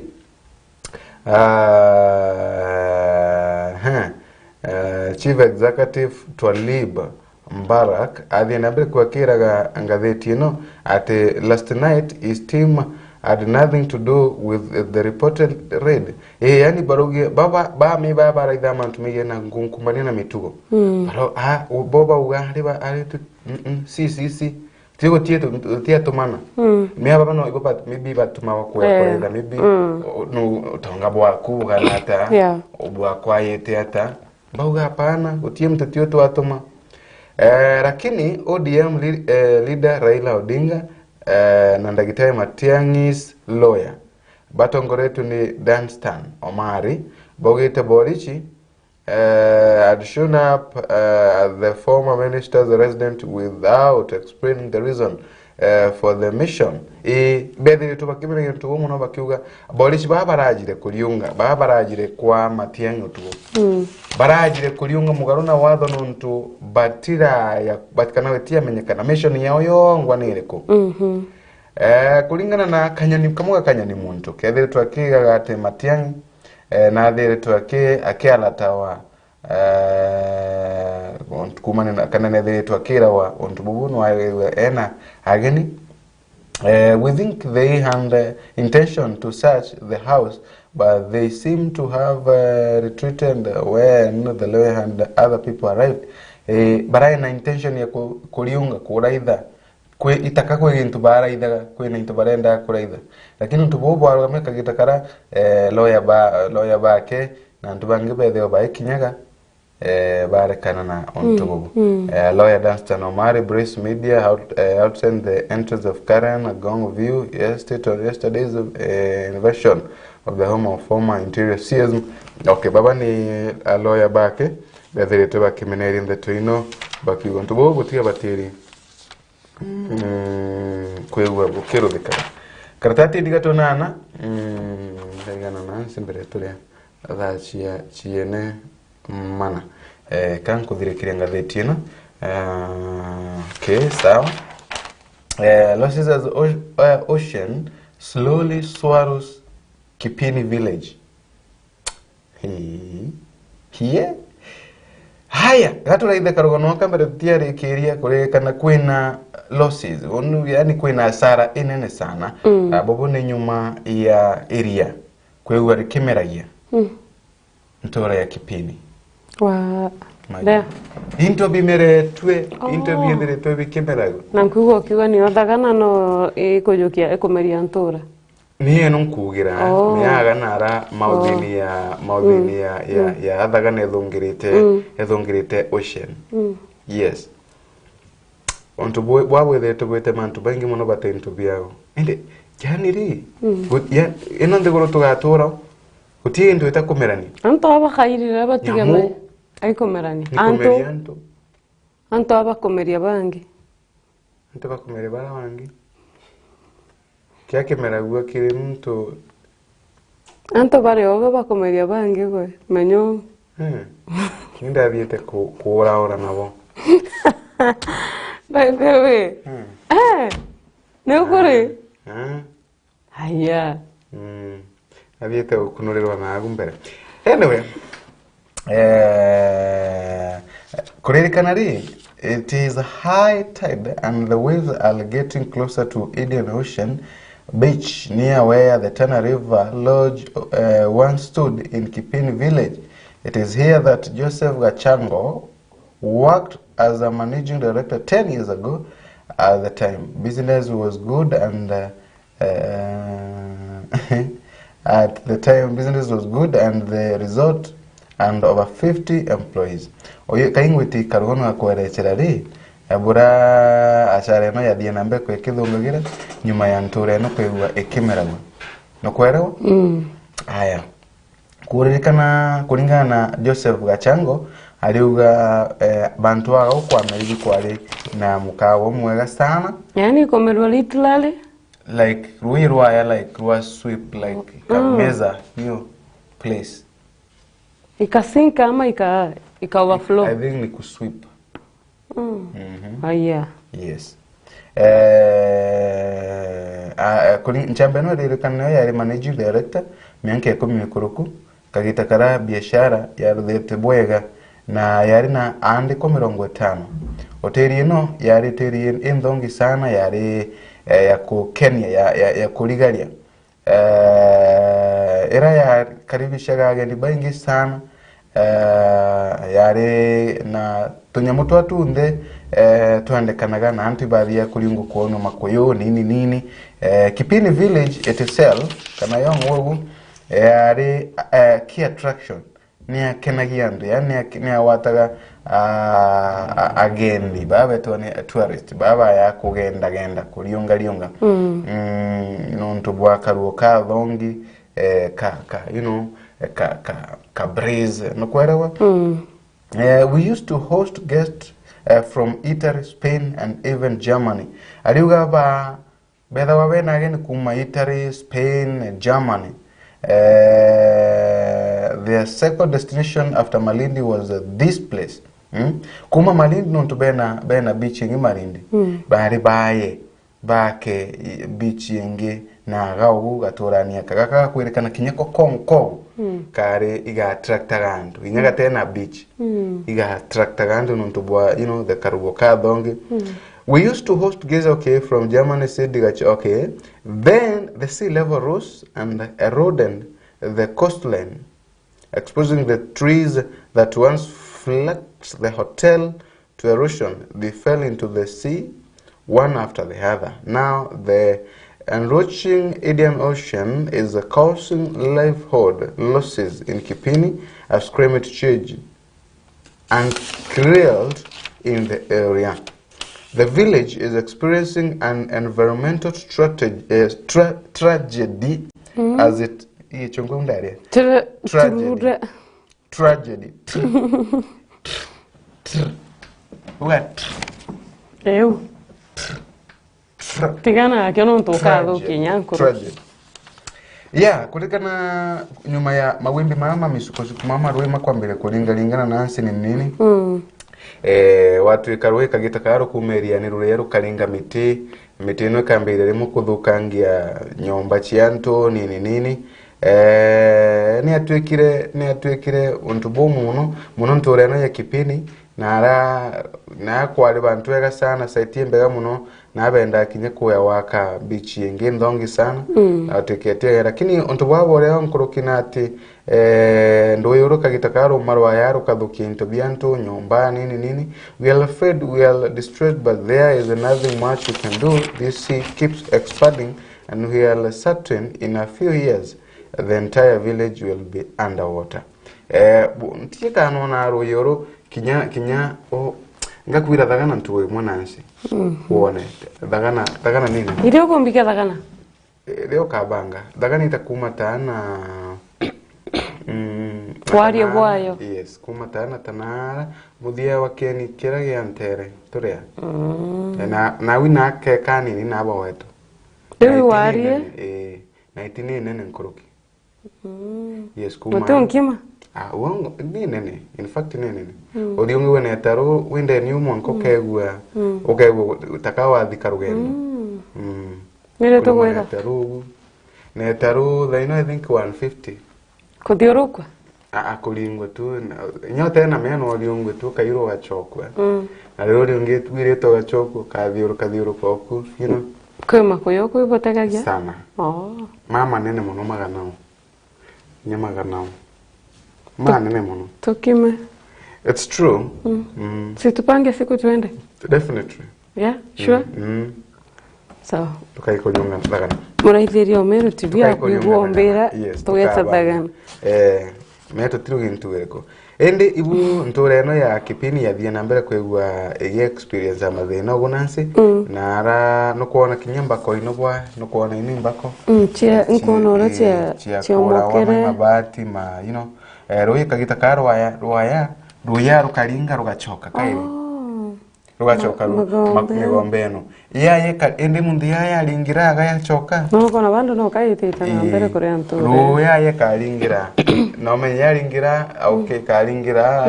A: Chief Executive Twalib Mbarak adhianabere kwa kiraga ngatheti ino ati last night his team had nothing to do with the reported raid. Yani barogi baba raidha mantumige na ngunkumania na mitugo. Baro boba ugari ba ari si tigo tieto mana. Mia baba no ibopa maybe batuma wakwa kwenda maybe no tonga bwa ku ganata obwa kwa yete ata bauga hapana utie mtatio tu atoma. Lakini ODM leader Raila Odinga na ndagitari Matiang'i's lawyer batongoretu ni Danstan Omari bogete borichi had shown up at the former minister's residence without explaining the reason for the mission. Bedhi tubakimene ntuwo muno bakiuga borichi babarajire kwa Matiang'i tuwo barajire kuliunga mugaruna watho nuntu batira ya batikana wetia menyekana mission yao yongwa nireko kulingana na kanyani muntu kethere twakiga gate Matiang'i na there twake akialatawa kumana na kana there twakira wa ontubunu wa ena ageni. We think they had intention to search the house, but they seem to have retreated when the lawyer and other people arrived. Bara na intention ya kuliunga kuraitha kwe itaka kwe into baraitha kwe na into barenda kuraitha lakini ntubobo arameka gitakara lawyer bake na ntubange bethe ba ikinyaga barekana na ontubobo. Lawyer Danstan Omari Brace Media outsend the entrance of Karen Agong view yesterday's invasion of the home of former interior CS. Okay, baba ni lawyer bake bethe to bakimeneri in the toino baki ontubobo butia batiri kwewa bukero dikara karatati digatonana ndagana nansi mbere tulia thachia chiene mana kanko thirekiria ngatheti ino okay sawa. Losses as ocean slowly swallows Kipini village. Here haya gaturaithe karogono kambere tiari kiria kuri kana kwina losses onu yani kwina hasara inene sana bobo ne nyuma ya area kwewa rikimeragia ntora ya kipini
C: wa da
A: into bimere twe into biendere twe bikimerago
C: nankugo kiwa ni othagana no ikujukia ekumeria ntura
A: niye nunkugira miaga nara maudhini ya athagana ethungirite ocean yes onto bwabwethe tubwete mantu bangi muno batento biago ende janiri ya eno ndegoro tugatura utie ndo itakumerani
C: anto abakairira batigana aikomerani anto abakomeria bangi
A: anto bakomeria bangi Kiake meragua kiri mtu
C: anto bare oga bakomeria bangi gwe menyo
A: ninda biete kuora nabo
C: Bebe ne ukuri haya
A: abiete kunolerwa na agumbere anyway kuririkanari it is high tide and the waves are getting closer to Indian Ocean beach near where the Tana River Lodge once stood in Kipini village. It is here that Joseph Gachango worked as a managing director 10 years ago. At the time, business was good and at the time business was good and the resort and over 50 employees. Oye kaingwiti karugono akwerecherari abura achare no yathie nambe kwekithungagira nyuma ya nture no kwigwa ekimeragwa no kwerewa aya kuririkana kuringana na Joseph Gachango aliuga bantu aga ukwama hivi kwari na mukawo mwega sana
C: yani komerwa literally
A: like ruirwa like ruwa sweep like kameza hiyo place
C: ikasinka ama ika overflow
A: I think ni kusweep
C: yeah
A: yes kuri nchambeno ririkana ya managing director mianke 10 mikuruku kagita kara biashara ya ruthete bwega na yari na andi 50 hoteli ino yari teri indongi sana yari ya ku Kenya ya kurigaria era ya karibisha ageni baingi sana yari na tunyamu twatunde twandekanaga na antibathi ya kulingo kuono makoyo nini Kipini village itself kana yongo yari key attraction ni akenagia ndu yani ni awataga agendi baba tone tourist baba ya kugenda kuliunga nonto bwa karuo ka thongi you know ka breeze no kwerawa we used to host guests from Italy, Spain and even Germany. Aliuga ba betha wa bena again kuma Italy, Spain and Germany. Their second destination after Malindi was this place. Kuma Malindi nonto bena beach ingi Malindi. Bahari baye bake beach ingi na gau gatorania kagaka kwerekana kinyako konko kare iga attracta gandu inyaga tena beach iga attracta gandu nonto bwa you know the karuboka dongi we used to host guests okay from Germany said okay then the sea level rose and eroded the coastline exposing the trees that once flanked the hotel to erosion. They fell into the sea one after the other. Now the enriching Indian Ocean is causing livelihood losses in Kipini as climate change and created in the area. The village is experiencing an environmental tragedy as it tragedy. What?
C: Eu. Tigana que eu não tô cado kinyanko.
A: Yeah, kutikana nyuma ya mawimbi mama misukosuko mama rwema kwambere kulingalingana nansi ni nini? Watu ikarwe kagita karo kumeria ni rurero kalinga miti no kambere rimo kudhukangia nyomba chianto nini ni atwekire untubo muno ntoreno ya kipini na kwali bantu ega sana saitie mbega muno na benda kinye kuya waka beach yenge ndongi sana atekete lakini untubo abo leo nkurukina ati ndo yoroka gitakaro marwa yaro kadhuki into bianto nyomba nini we are afraid, we are distressed, but there is nothing much we can do. This sea keeps expanding and we are certain in a few years the entire village will be underwater. Ntika nona ro yoro kinya o ngakwira dagana ntuwe mwanansi uone dagana nini
C: irio kumbika dagana
A: leo kabanga dagana itakuma tana
C: wario bwayo
A: yes kuma tana tanara muthia wakeni kira giantere turia na wina ke kanini na abo wetu
C: Dewi warie
A: na itini nene nkoroki yes kuma
C: mutunkima
A: wango nene in fact nene odionge wena taro winde ni umonko kegwa okegwa takawa thikarugendo
C: nile to gwetha
A: taro they know I think 150
C: kuthiurukwa
A: akulingwa tu nyote na meno oliongwe tu kairo gachokwa na leo lionge twire to gachokwa kathiuruka oku you know
C: kwema kuyoko ibotekagia
A: sana mama nene muno maganao nyamaganao nene muno
C: tukime
A: it's true
C: situpange siku tuende
A: definitely
C: yeah sure so
A: tukaiko nyonga ndagana
C: muraithirio Meru TV akuombera tugesa dagana
A: meto tirugintu eko ende ibu ntoreno ya kipini ya thia nambere kwegwa experience amathina gunansi na ara no kuona kinyamba ko inobwa no kuona inimbako
C: chia nkono ora chia
A: omokere mabati ma you know roye kagita karo ruya rukaringa rugachoka kai rugachoka makigombeno yaye ende mundi yaye alingira agayachoka
C: no kona bandu no kayitita nambere kuri antu
A: ruya ye karingira no me yaringira okay karingira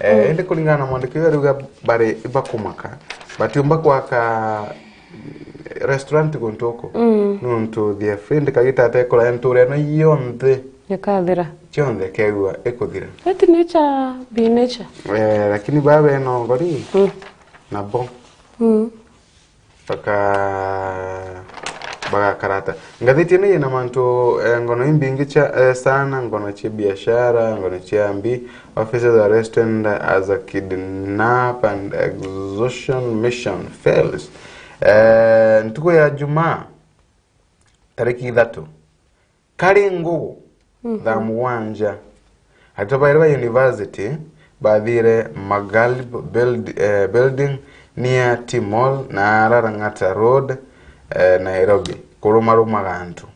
A: ende kulingana mwandikio ruga bare bakumaka batiumba kwaka restaurant gontoko nuntu the friend kagita atekola enture no yonde
C: yakathira
A: chonde kegwa ekothira
C: eti nature be nature
A: lakini babe no gori nabo baga karata ngathiti ni na manto ngono imbingi cha sana ngono cha biashara ngono cha ambi officers arrested as a kidnap and extortion mission fails ntuko ya Jumaa tariki 3 Karingo da muwanja hatabairwa university baadhire Magalib building near Timol na Rarangata Road Nairobi kuruma gantu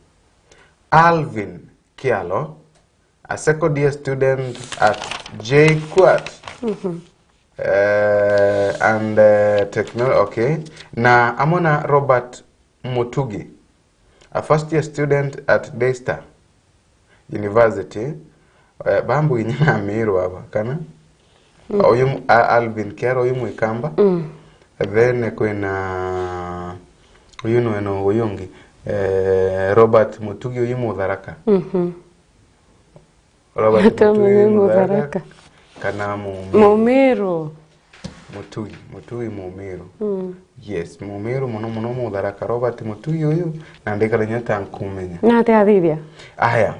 A: Alvin Kialo a second year student at JKUAT and technology okay na amona Robert Mutugi a first year student at Daystar University bambu inyana Meru aba kana oyum Alvin Kialo oyum ikamba then kwena uyuno eno oyongi Robert Mutugi oyum Udharaka Robert Mutugi Udharaka kana
C: Meru
A: Mutugi Meru yes Meru muno Udharaka Robert Mutugi oyo nandika nyota nkumenya
C: na te adhibia
A: aya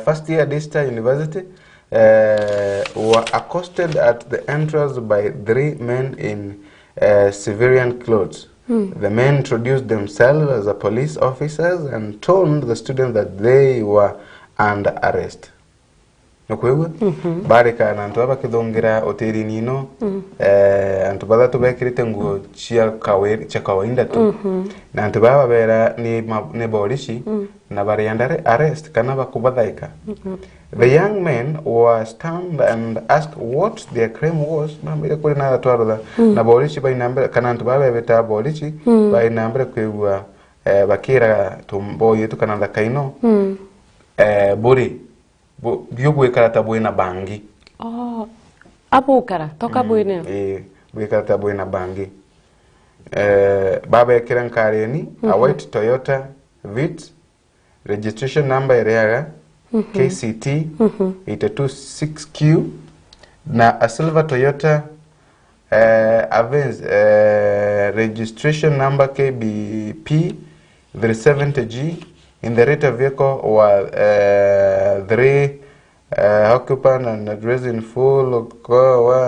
A: first year Daystar University were accosted at the entrance by 3 men in civilian clothes. The men introduced themselves as a police officers and told the students that they were under arrest. Nokwewe barika na ntwa bakidongira hoteli nino antu badatu bekirite ngo chia kawaida tu na antu baba bera ni bolishi na bari under arrest kana bakubadaika. The young men were stunned and asked what their crime was. Mambira kuri na twaro na bolishi ba inambira kana antu baba beta bolishi ba inambira kwegwa bakira tumbo yetu kana ndakaino buri byo karata bwena bangi
C: abukara toka bwena
A: bwe karata bwena bangi baba ekiran kareni a white Toyota Vitz registration number area KCT 826Q na a silver Toyota Avenz registration number KBP 370G. In the rate of vehicle was 3 occupant and address in full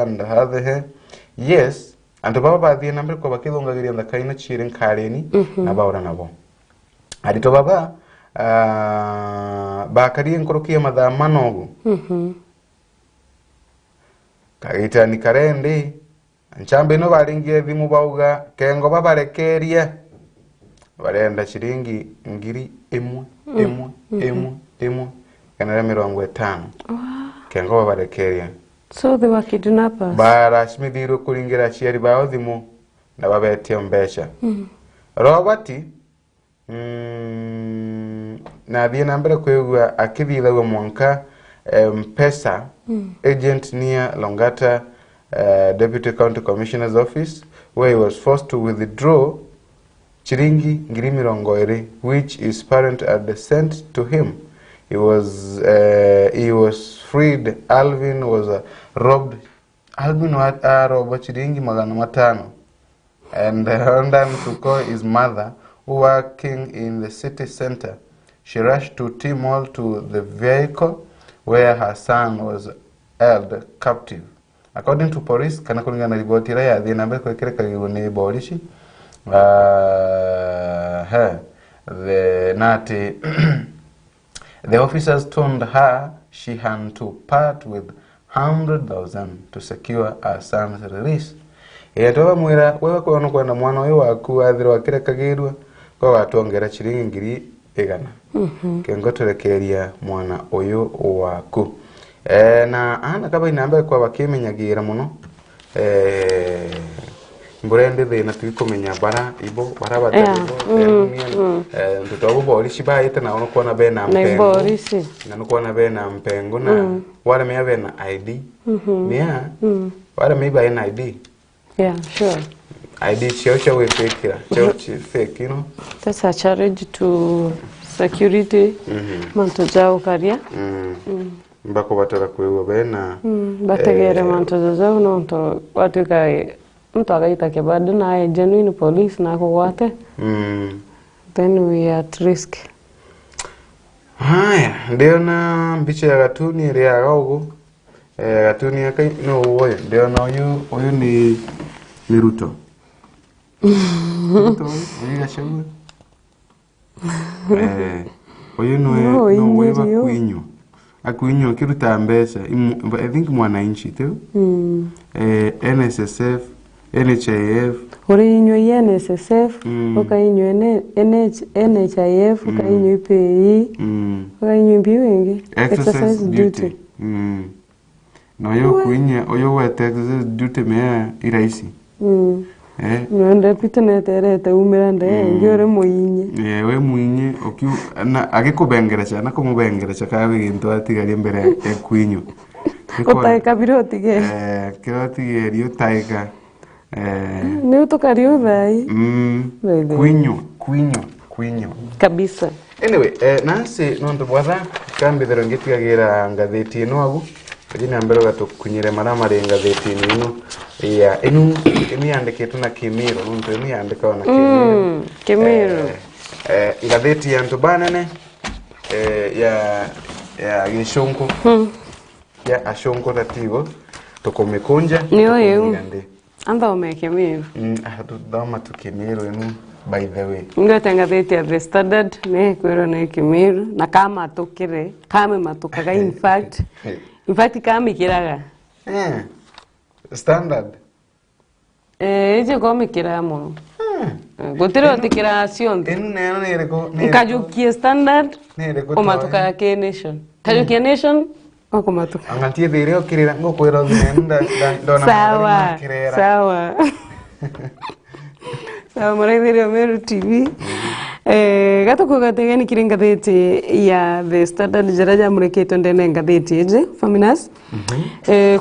A: and other. Yes, and baba the number kwa bakilonga giri anda kaina chirin kareni na baura nabo. Adito baba bakari nkorokia madha manogu. Kaita ni karende nchambe no baringie thimu bauga kengo babarekeria barenda chiringi ngiri imwe kana 50 kengo babarekeria.
C: So they were kidnappers.
A: Barashimithirwo kuringira aciari bao thimu na babetie mbeca. Robert na thie na mbere kwigua akithithagwo mwanka Mpesa agent near Longata Deputy County Commissioner's Office, where he was forced to withdraw chiringi ngiri 20 which his parent had sent to him. He was freed. Alvin was robbed. Alvin was robbed chiringi 500 and Hondan to call his mother, who working in the city center. She rushed to T-Mall to the vehicle where her son was held captive. According to police, kana kulingana na ripoti ya the number kwekere kagone bolishi the officers told her she had to part with 100,000 to secure her son's release. Yatoba mwira wewe kono kwenda mwana wewe waku athiro wakire kagirwa kwa watongera chiringi ngiri 100 kengotorekeria mwana oyo waku. Na ana kaba inamba kwa bakimenyagira muno mburende thina twikumenya bara ibo barabata ndutobo bolishi baite na ono kona bena mpengo na no kona bena mpengo na wale me bena ID nia wale me ba na ID.
C: Yeah, sure.
A: ID chocha we fake here. Chocha fake, you know.
C: That's a charge to security. Manto jao karia.
A: Mbako batara kwewe bena.
C: Bategere manto jao no to watu kai mtu akaita kebado na genuine police na kuwate. Then we are at risk.
A: Haya, ndio na mbiche ya gatuni ile ya gogo. Gatuni ya kai no woyo. Ndio na oyu ni Meruto. Meruto, oyiga shabu. Oyu no weba kuinyo. Akuinyo kiruta mbesa. I think mwananchi tu. NSSF, NHIF.
C: Uriinyo NSSF, ukainyo NHIF, ukainyo PE, ukainyo mbiwengi.
A: Exercise duty. No yo kuinya, oyo wete exercise duty mea iraisi.
C: Nwende pitene terete umirande njore muinye.
A: We muinye okiu na agikubengerecha na kumubengerecha kawe gintu atigarie mbere ya kuinyo.
C: Utaika biroti ge.
A: Kiroti ge rio taika.
C: Ni utukari uthai.
A: Kuinyo.
C: Kabisa.
A: Anyway, nasi nonto bwatha kambi thero ngitigagira ngatheti ino agu. Jina mbere gatukunyire maramari ngatheti ino. Ya inu yandiketwe na Kimiru, nonto inu yandikwa na Kimiru.
C: Kimiru.
A: Ngatheti ya ntubanene ya gishonko. Ya ashonko tatigo tukomekonja
C: niyo yeu anda omekemiru
A: dama tukimiru inu by the way
C: ngata ngatheti ya The Standard ne kwero na Kimiru na kama tukire kama matukaga in fact kama ikiraga
A: Standard
C: je kama ikiraga muno gutiro tikira cionte
A: inu neno nereko
C: kajukie Standard o matukaga K Nation kajukie Nation okomatuka
A: angatie thire okirira ngokwira nenda ndona
C: sawa sawa Meru TV Gato kugategeni kiri ngatheti ya The Standard jaraja mureketo ndene ngatheti eje Faminas.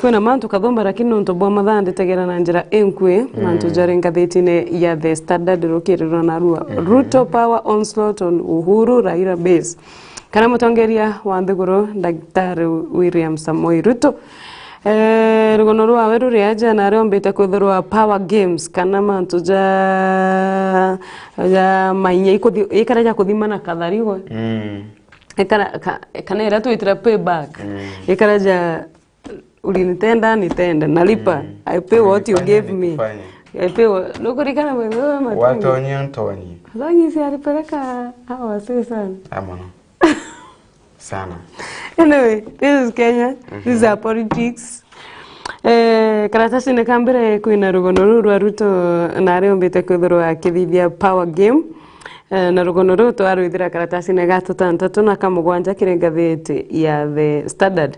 C: Kwena mantu kathomba lakini nonto bwa mathande tegera na njira enkwe mantu jare ngatheti ya The Standard rokirira na rua Ruto power onslaught on Uhuru Raila base. Kana mutongeria wa Nthiguru Daktari William Samoei Ruto rugono rwa weru riaja na rombete kuthurwa power games kana mantu ja mainye ikaraja kuthimana katharigo kana era tuitira payback ikaraja ulinitenda nitenda nalipa I pay what you gave me I pay nukurikana wewe
B: watonyi
C: zanyi si alipeleka hawa sasa
B: amano sana.
C: Anyway, this is Kenya. This is our politics. Karatasi ne kambere kuina rugono rwa Ruto na areombete kuthurwa kithithia power game. Na rugono Ruto aruithira karatasi ne gatutantatu na kamugwanja kiri ngatheti ya The Standard.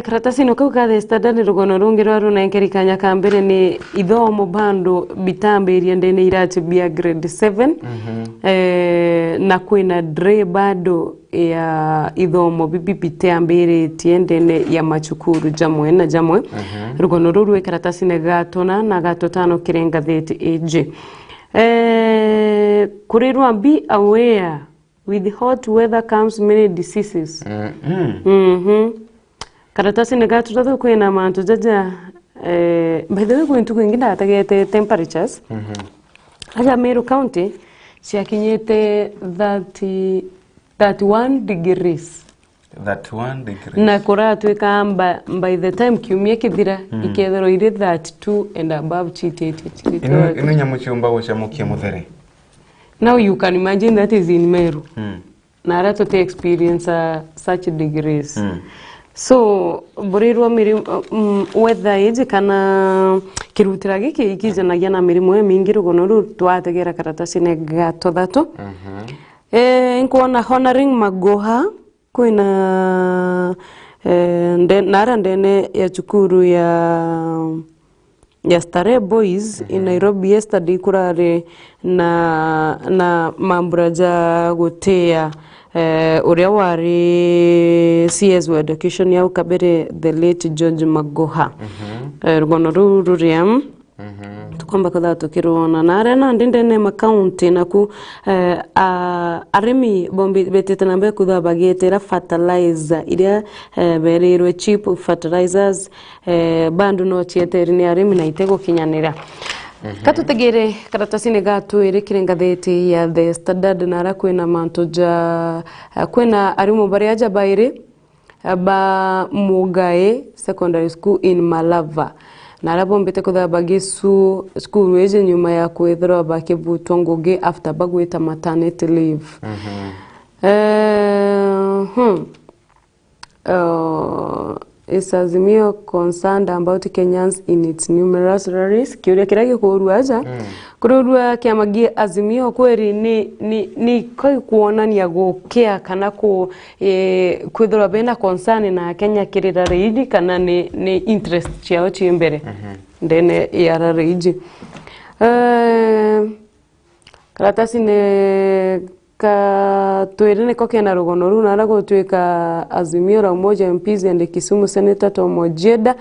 C: Karatasi no kauga The Standard rugono rungi rwa runa enkerikanya kambere ni ithomo bando bitambiria ndene iratibia grade 7 na kwina dre bado ya ithomo bibipite ambere tiendene ya machukuru jamwe na jamwe rugono ruru karatasi ne gatona na gatotano kirenga theti eje kurirwa be aware with hot weather comes many diseases karatasi ne gatotatu kwina mantu jaja by the way kwintu kwingina atagete temperatures aja Meru County siakinyete 31 degrees. Na kuratwika by the time kiumia kithira ikethero ire 32 and above chitete.
B: Ino nyamuchumba gocha mukie muthere.
C: Now you can imagine that is in Meru. Na arato te experience such degrees. So burirwa mirimu weather ije kana kirutira giki ikijanagia na mirimu mingi rugono ru twategera karatasi ne gatothato nkuona honoring Magoha kwina nara ndene ya chukuru ya Starehe Boys in Nairobi yesterday kurare na mamburaja gutea uria wari CS wa education ya ukabere the late George Magoha rugono ruriam tukomba kada tukirona na arena ndindene makaunti naku aremi bombi betete nambe kudha bagetera fertilizer iria bererwe cheap fertilizers bandu no tieteri ni aremi na itego kinyanira katutegere karatasi ne gatu ire kirengatheti ya The Standard na ara kwina mantoja kwina arimu bariaja baire ba Mugae Secondary School in Malava na arabo mbete kutha bagisu school weje nyuma ya kwethera bakivutwa ngugi after bagwita maternity leave is Azimio concerned about Kenyans in its numerous rallies kiuria kiragi kuruaja kururua kiamagie Azimio kweri ni koi kuonania gukea kana kwithira bena concern na Kenya kirira reidi kana ni interest ciao chimbere ndene ya reidi karatasi ne ka tuirene koke na rugono runa arago tuika Azimio ra moja MPs and Kisumu Senator Tom Ojeda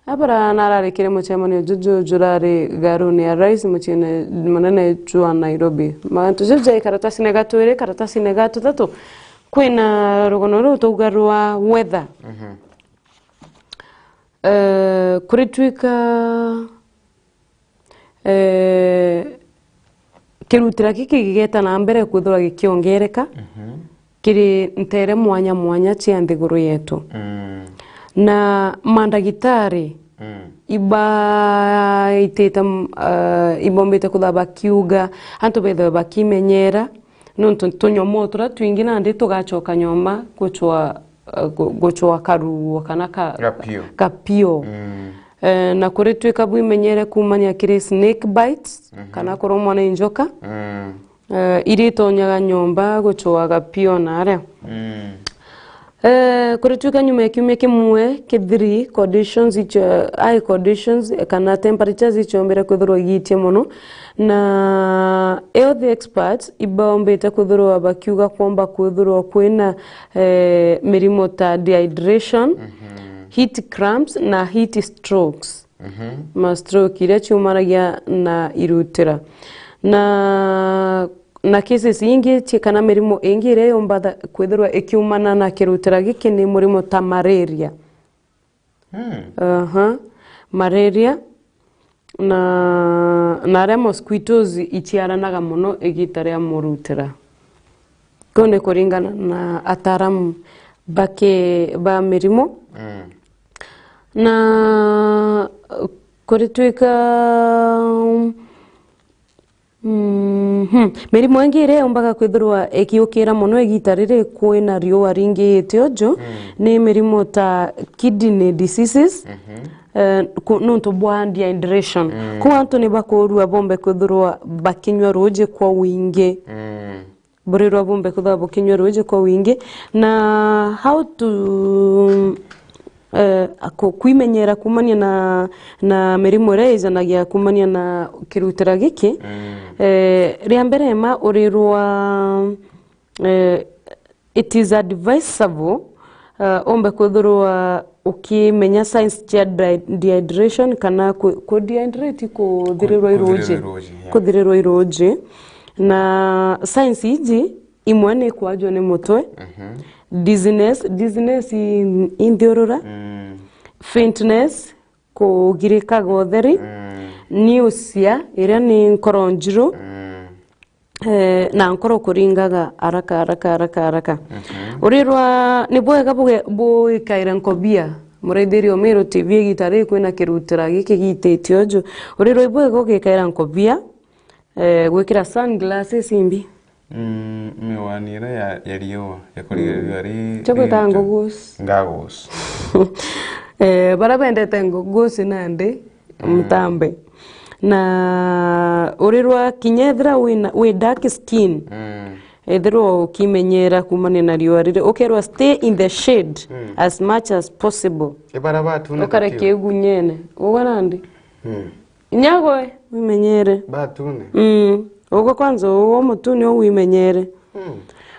C: abara narare kire muchemani Juju Jurare Garuni ya rais muchene manene chua Nairobi mantu jeje karatasi ne gatuire karatasi ne gatu tatu kwina rugono ru tugarwa weather kuritwika kirutira kiki gigeta na mbere kuthura gikiongereka kiri ntere mwanya cia Nthiguru yetu na mandagitari iba iteta ibombete kuthaba kiuga antu bethe bakimenyera nonto tunyomotora twingina ndi tugachoka nyomba guchwa karu kana kapio na kuritwika bwimenyere kumanya kiri snake bites kana kurumwa na injoka iritonyaga nyomba guchwaga pio nare kuritwika nyuma ya kiumia kimwe kithiri conditions high conditions kana temperatures ichombera kwithirwa igitie muno na health experts ibaombete kuthurwa bakiuga kwamba kuthurwa kwina mirimo ta dehydration, heat cramps na heat strokes. Ma stroke iria ciumanagia na irutira na cases ingi kana mirimo ingi iria yomba kwithirwa ikiumana na kirutira giki ni murimo ta malaria. Malaria na ria mosquitoes ichiaranaga muno igita ria murutira. Kone kuringana na ataramu ba mirimo. Na kuritwika mirimo ingi iria yombaga kwithirwa ikiukira muno igita riri kwina riua ringite ojo ni mirimo ta kidney diseases, nonto bwa dehydration. Kwa antu ni bakorua bombe kwithirwa bakinywa ruji kwa wingi. Burirwa bombe kwithirwa bakinywa ruji kwa wingi na how to kuimenyera kumania na mirimo ria izanagia kumania na kirutira giki. Ria mbere ma urirwa it is advisable ombe kuthurwa ukimenya signs cia dehydration kana ku dehydrate kuthirirwa iroji na signs iji imwe ni kwajwo ni mutwe, dizziness indiorora, faintness kugirika gotheri, nausea iria ni nkoro njiru, na nkoro kuringaga haraka. Urirwa ni bwega buikaira nkobia mureithirio Meru TV gitari kwina kirutira giki gititio jo. Urirwa ibwega gikaira nkobia gwikira sunglasses imbi.
A: Miwanira ya riua ya kuriria ri
C: chobeta ngogos bara bendete ngogos nande mtambe na urirwa kinyethra we dark skin ethero kimenyera kumane na riua rire ukerwa stay in the shade as much as possible
A: ibara batune
C: ukare kigunyene ugonandi nyagoe wimenyere
A: batune
C: ugo kwanza uwo mutuni wimenyere.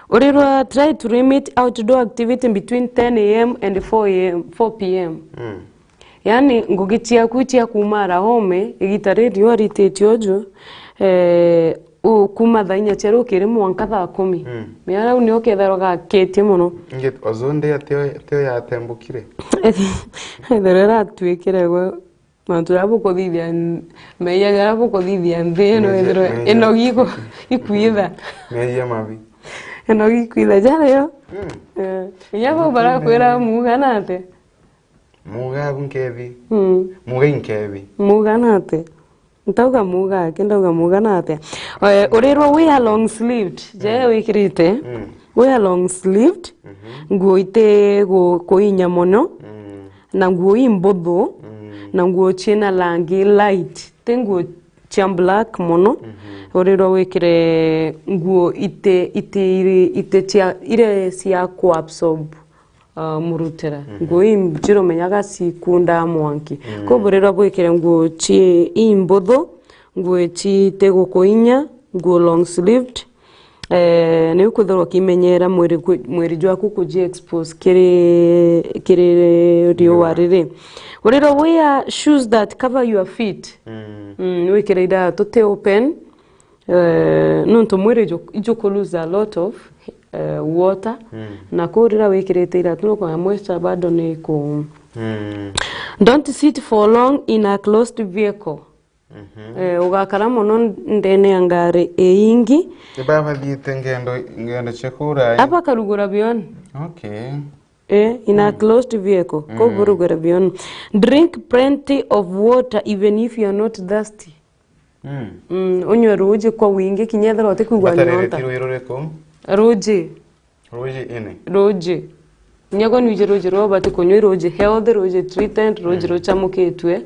C: Urirwa try to limit outdoor activity between 10 am and 4 pm. Yani ngugitia kuitia kumara home igitare riua rititio jo kuma thainya chero kire mwanka thaa 10. Miara uni oketharoga ketie muno.
A: Ngit ozonde ateo ya tembukire.
C: Etherera twikire gwe maturabu kodithia meya garabu kodithia ndeno eno giko ikuitha
A: meya mabi
C: eno gikuitha jara yo yabo bara kwera muganate
A: muga bunkevi muga inkevi
C: muganate ntauga muga kendauga muganate urirwa we are long sleeved je wikirite we are long sleeved nguo ite kuinya muno na nguo imbotho na nguo china langi light tenguo cha black muno urirwa wikire nguo ite tia ire cia ku absorb murutira nguo njiro menyaga sikunda mwanki ko burirwa wikire nguo chi imbotho nguo chi tego kuinya nguo long sleeved ni ukuthorwa kimenyera mwiri jwaku kuji expose kire riua riri. Urirwa wear shoes that cover your feet. Wikire ida tote open nonto mwiri ijo lose a lot of water na kurira wikirite ida tuno kwa moisture bado ni ku. Don't sit for long in a closed vehicle. Ugakara muno ndene ya ngari eingi
A: ibaba thiite ngendo chekura
C: apa karugura bion.
A: Okay.
C: In a closed vehicle ko burugura bion. Drink plenty of water even if you are not thirsty. Unywe ruji kwa wingi kinyethera utikugwa nyota ruji
A: ine
C: ruji nyago ni ruji roba tikunywa ruji healthy ruji treated ruji rochamuketwe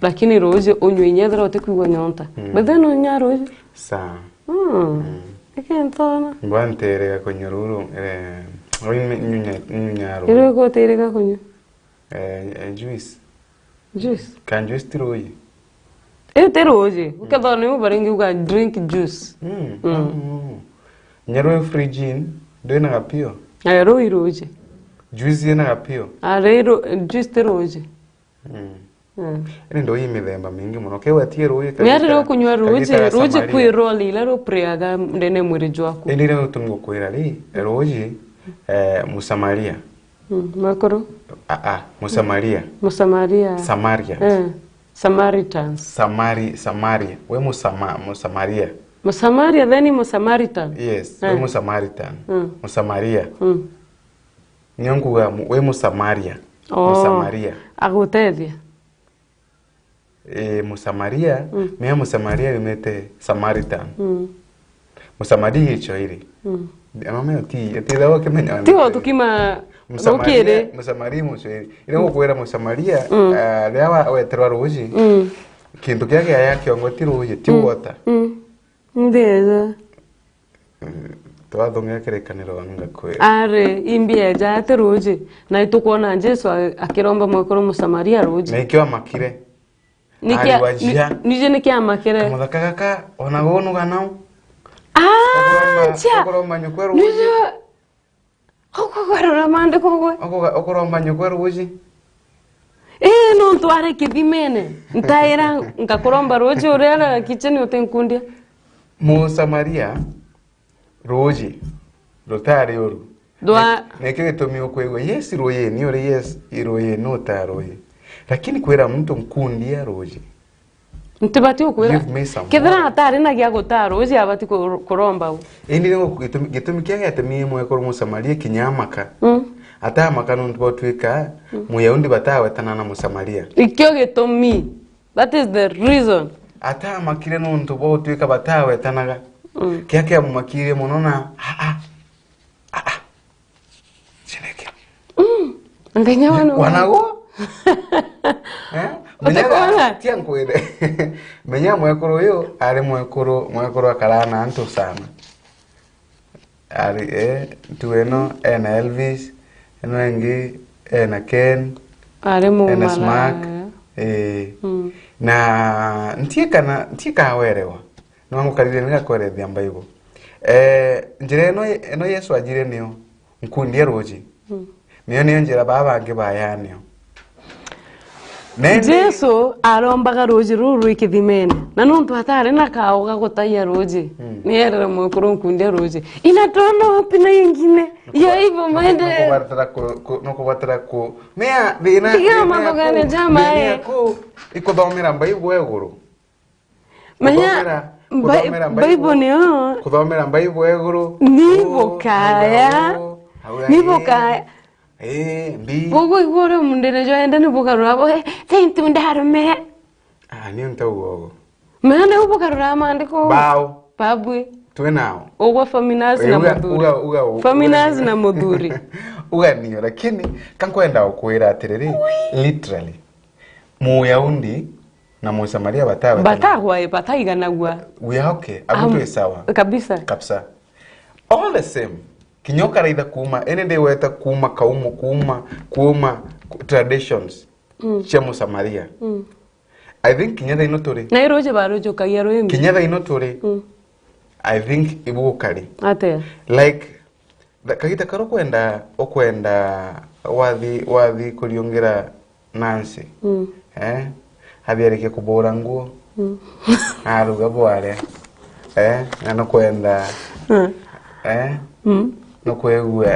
C: lakini ruji unywe nyethera utikugwa nyota betheno nya ruji
A: sa
C: ikentona
A: bantere konyururu nyunyaro
C: ire ko tereka kunywa
A: juice kan juice tiroyi
C: te roje ukethona mu baringi uga drink juice
B: nyaro fridge ndena kapio
C: ayaro iroje
B: juice na kapio
C: arero juice te roje
B: ene ndo imithemba mingi muno kewa tie roje
C: nyarero kunywa roje kwiroli la ro preaga ndene mwiri jwaku
B: ene rero tungukwira ri roje musamaria
C: makoro
B: musamaria Samaria
C: Samaritans
B: Samaria we Musamaria
C: then Musamaritan
B: yes we Musamaritan Musamaria nyonguga we Musamaria Musamaria
C: agutethia
B: Musamaria me Musamaria limete Samaritan Musamaria icho iri amame oti dawa kemenya
C: tiwo tukima Rokere
B: Musamaria muswe ile ngokwera Musamaria lewa weterwa roji kintu kyake yake ngoti roji tiwota
C: ndeza
B: twathonga kerekaniro wanga kwera
C: are imbia jate roji na itukona Jesu akiromba mwekoro Musamaria roji
B: na ikyo makire
C: nije nikia makire
B: muthaka kaka ona gonu ganao
C: okoromba
B: nyukwero
C: okorora mande kogwe
B: okoromba nyukwero uji
C: no ntware kithimene ntaira ngakuromba roji urera kicheni utenkundia
B: Musamaria roji rotari oru
C: dwa
B: nekege tomio kwego yes roye ni ore yes iroye no taroye lakini kwera mtu mkundia roji
C: ntibati ukwera kethera atari na gya gutaro uzi abati kuromba u
B: indi ngo gitumi kyage atemie mwekoro Musamaria kinyamaka atamaka no ntibotwika muyaundi batawe tanana Musamaria
C: ikyo gitumi that is the reason
B: atamakire no ntibotwika batawe tanaga kyake mumakire munona chineke
C: ndenya
B: wanago tia nkwire menya mwekoro yo ari mwekoro akarana antu sana ari tueno ena Elvis eno engi ena Ken
C: ari mu
B: ena Smack na ntika werewa no ngukarire nika kwere thiamba igo njire eno Yesu ajire niyo nkundie roji niyo njira baba ngi bayanio
C: Jesu arombaga roji ruru ikithimene na nuntu atari na kao gagutaya roji nierera mwekoro nkundia roji inatona pina yengine ya hivyo maende
B: no kubatara ko mea thina
C: ya mabagane jama
B: ikuthomera Bible eguru
C: menya Bible niyo
B: kuthomera Bible eguru
C: nibokaya
B: mbi
C: bogo igoro mundere jo enda ni bogarura bo tintu ndarume
B: ni ntawo
C: mane ubogarura mandiko
B: bao
C: babwe
B: twenao
C: ogwa feminaz na mudhuri feminaz na mudhuri
B: niyo lakini kankwenda ukwira atiriri literally muyaundi na Musamaria batawe
C: bataiganagwa
B: we are okay abutu sawa kabisa all the same kinyoka raitha kuma ene de weta kuma kuma traditions cia Musamaria I think kinyatha inotori
C: na iroje barojo kayaro yemi
B: kinyatha inotori I think ibukari
C: ate
B: like kagita karo kwenda wathi kuriongera Nancy habiarike kubora nguo aruga bware no kwenda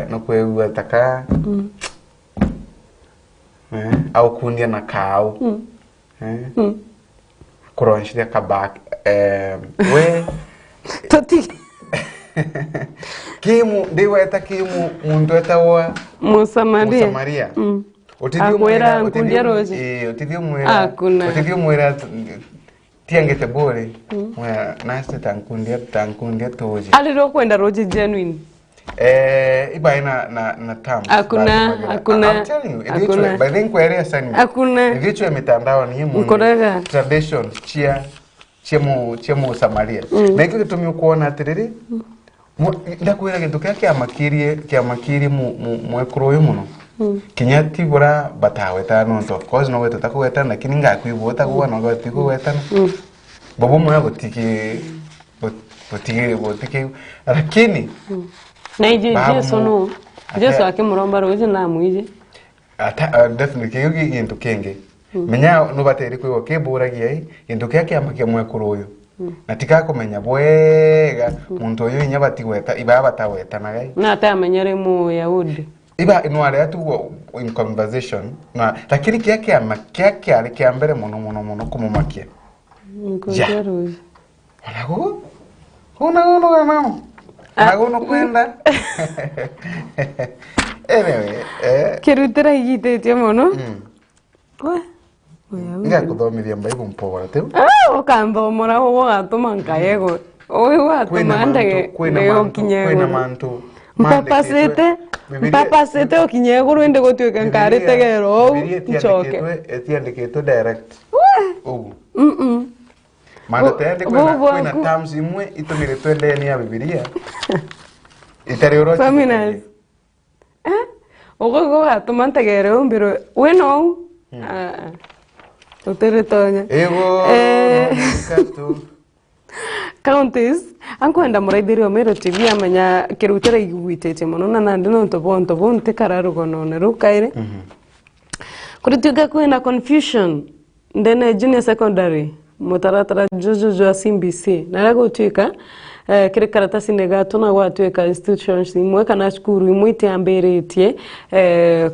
B: no kwegua taka au kundia na kao kuronshia kabak we
C: toti
B: kimu ndiweta kimu muntu etawa Musamaria
C: akwera nkundia roji
B: otithio mwera tiangete bore mwa nasta tankundia toji
C: aliro kwenda roji genuine
B: ibaina na terms
C: hakuna
B: I'm telling you hakuna by then kwa area sana
C: hakuna
B: ndicho ya mitandao ni mu tradition chia Musamaria na ikyo gitumio kuona atiriri ndakwira gintu kia makiri mwekoro uyu muno kinyati bora batawe ta no of course no wetu takuweta lakini ngakwibota kuwa no gati kuweta
A: Babo mwe botike lakini
C: na ije Jesu no Jesu akimuromba roje na mwije
A: ata definitely yugi into kenge menya no bateri kwigo keburagia into kyake amakia mwe kuruyo natika kumenya bwega muntu uyu inya batigweta iba bataweta nagai
C: na ata amenyere mu Yahudi
A: iba inware atu in conversation na lakini kyake amakia ari kyambere muno kumumakia
C: nkojeruje
A: alago uno Nagono kwenda. Anyway,
C: kirutira igitetie muno.
A: Nga kuthomithia Bible mpora teu.
C: Ukanthomora wo gatuma nkayego. Oyo watuma ndege leo kinyego.
A: Kwina mantu.
C: Mpapasete okinyego rwende gotweka nkarite gero. Nchoke.
A: Etiandiketwe direct. Manda tende kwina terms imwe itumire twende ni ya Biblia. Itari orochi.
C: Feminas. Ogo gatuma ntegere umbiro weno. Uteretonya.
A: Ego. Kato.
C: Counties ankwenda muraithiri Meru TV amenya kirutira igwitete muno na nandi no ntobo ntikararu gonone rukaire. Kurituga kwina confusion ndene junior secondary mutaratara juju wa CBC narago twika kire karatasi negato na gwatweka institutions imwe kana skuru imwe itiamberetie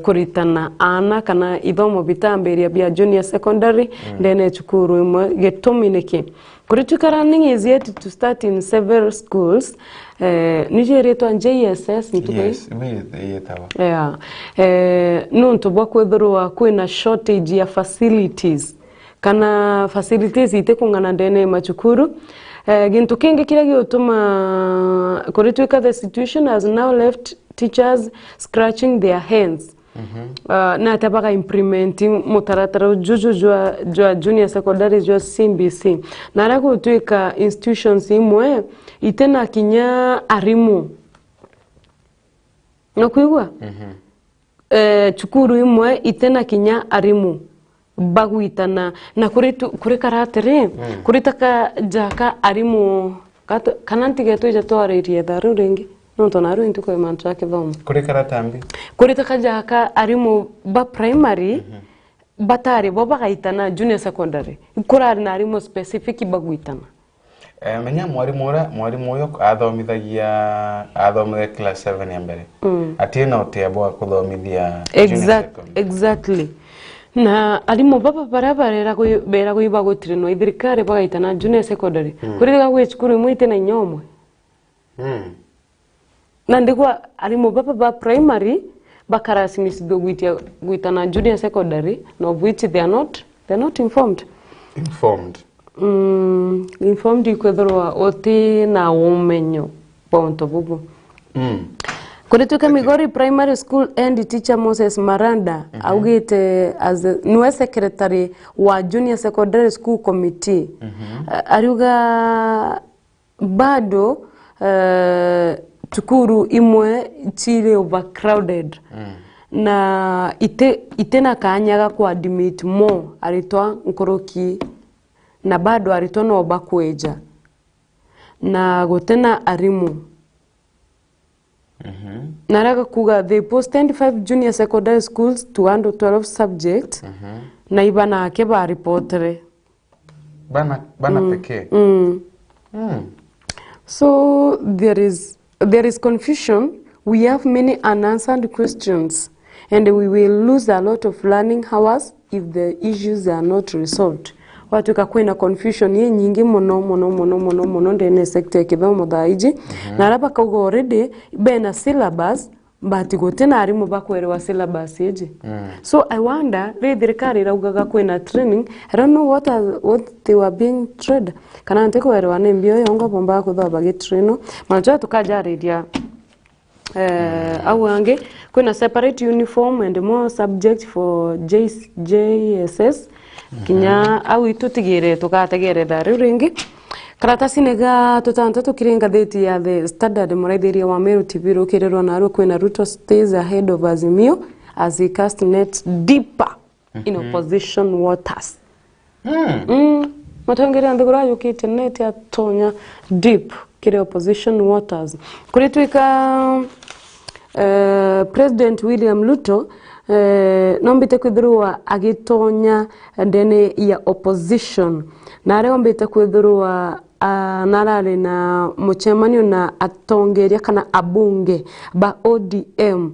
C: kuritana ana kana ithomo bitamberia bia junior secondary ndene skuru imwe getomineke kuritukara ningi is yet to start in several schools nigeretwa JSS ntuko
A: yes yetawa
C: nuntu bwa kwethurwa kwina shortage ya facilities kana facilities ite kungana ndene machukuru gintu kingi kira giotuma kuritwika the situation has now left teachers scratching their hands na tabaka implementing mutaratara juju jwa junior secondary jwa CBC na rago twika institutions imwe itena kinya arimu nokuigwa chukuru imwe itena kinya arimu baguitana na kuri karatere kuri taka jaka arimu kananti geto ija twarerie daru rengi no tonaru into ko mantra ke bom
A: kuri karatambi
C: kuri taka jaka arimu ba primary batari bo bagaitana junior secondary kurari na arimu specific baguitana
A: menya mwarimu yo athomithia class 7 ya mbere atina utebo kuthomithia
C: exactly na alimu baba barabara bera kuiba gotrino ithirikare bagaitana junior secondary kuriga gwechukuru imwite na nyomwe na ndigwa alimu baba ba primary bakarasimisibwe gwitana junior secondary no which they are not informed ikwethorwa oti na umenyo ponto bubu Kurituka Migori Primary School and teacher Moses Maranda augite as new secretary wa Junior Secondary School Committee. Ariuga bado chukuru imwe chile overcrowded. Na itena kanyaga kwa admit mo aritwa nkoroki na bado aritwa no bakweja. Na gotena arimu Naraga kuga they posted 5 junior secondary schools to handle 12 subjects na ibana ake ba reportere
A: bana peke
C: so there is confusion. We have many unanswered questions and we will lose a lot of learning hours if the issues are not resolved. Watu kakwina confusion ye nyingi mono ndene sector kithomo thaiji na raba kaugo already bena syllabus but gotena arimu bakwerewa syllabus yeje so I wonder thirikari raugaga kwina training. I don't know what they were being trained kana nteko werewa nembio yongo bomba kuthoba gitrino manjo tukajaredia awange kwina separate uniform and more subject for JSS kinya au itutigire tukategere daru ringi karatasi nega tutantatu kirenga date ya the standard muraithiria wa Meru TV rukirerwa naru kwina Ruto stays ahead of Azimio as he cast net deeper in opposition waters matongere andhigura yukite neti atonya deep kire opposition waters kuritwika President William Ruto nombite kwithirwa agitonya ndene ya opposition na areo mbite kwithirwa narari na muchemanio na atongeria kana abunge ba ODM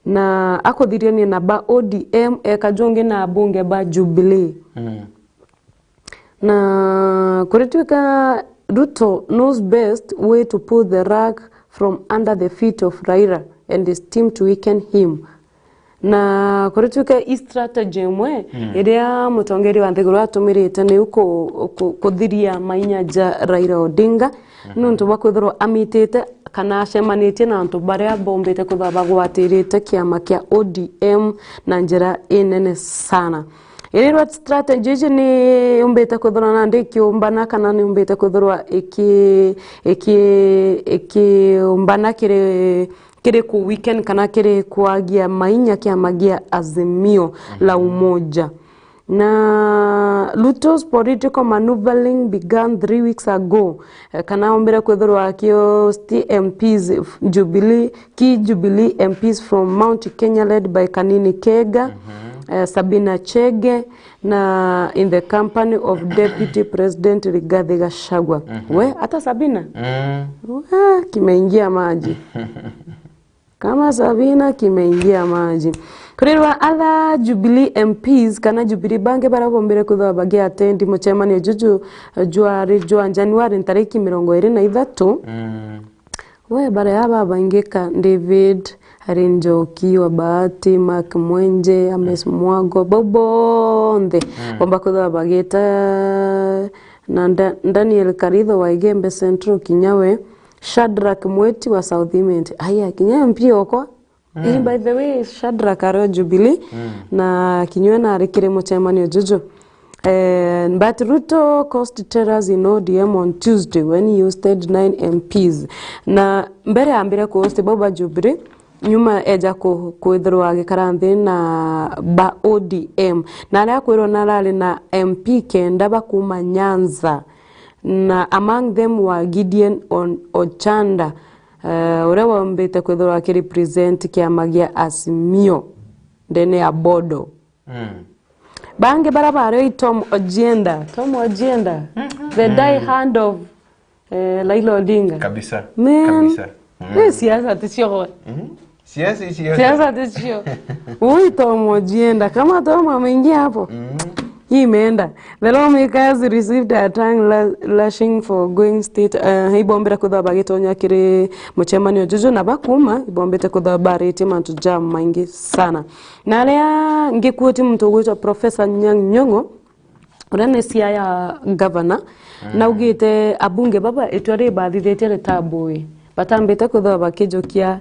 C: na akothiriania na ba ODM ekajonge na abunge ba Jubilee na kuritwika Ruto knows best way to pull the rug from under the feet of Raila and his team to weaken him. Na kuritwika strategy mwe iria mutongeri wa nthiguru atumirite ni kuthiria mainya ja Raila Odinga nuntu bakwithirwa amitite kana acemanitie na antu baria bombite kuthaba gwatirite kiama kia ODM na njira inene sana. Iri strategy ni umbite kuthirwa na ndiki umbana kana ni umbite kuthirwa iki umbana kire ku weekend kana kire kuagia mainya kia magia Azimio la Umoja. Na Ruto's political maneuvering began 3 weeks ago. Kana ombere kwethirwa akio MPs Jubilee MPs from Mount Kenya led by Kanini Kega, Sabina Chege na in the company of Deputy President Rigathi Gachagua. We hata Sabina? Kimeingia maji. Kama Sabina kimeingia maji. Kurirwa other Jubilee MPs kana Jubilee bange barabombere kuthwa bagi attend muchemani juju jwa January ntariki 23 we bare aba bangeka David Harinjoki wa Bahati Mark Mwenje Ames Mwago bobonde bomba kuthwa bageta na Daniel Karitho wa Igembe Central Kinyawe Shadrack Mweti wa South Imend aya Kinyawe mpio kwa by the way Shadrack aro Jubilee na Kinywe na arikire muchemani juju but Ruto caused terrors in ODM on Tuesday when he hosted 9 MPs na mbere ambire ku host Baba Jubilee nyuma eja kwithirwa agikaranthi na ba ODM na aria kwirwo narari na MP kenda bakuma Nyanza na among them were Gideon Ochanda ure wambite kwithirwa akirepresent kiama gia Azimio ndene ya Bodo bange barabara Tom Ojienda the die hand of Raila Odinga
A: kabisa
C: kabisa siasa tisio siasa tisio huyu Tom Ojienda kama Tom ameingia hapo hii imeenda. The lawmakers received a tongue lashing for going state. Ibombera kuthwa bagitonya kiri muchemani juju na bakuma ibombete kuthwa barite mantu jam maingi sana. Na aria ngikuti mtu gwitwa Professor Nyong'o urane siaya governor na ugite abunge baba etware bathithete retabui batambite kuthwa bakijokia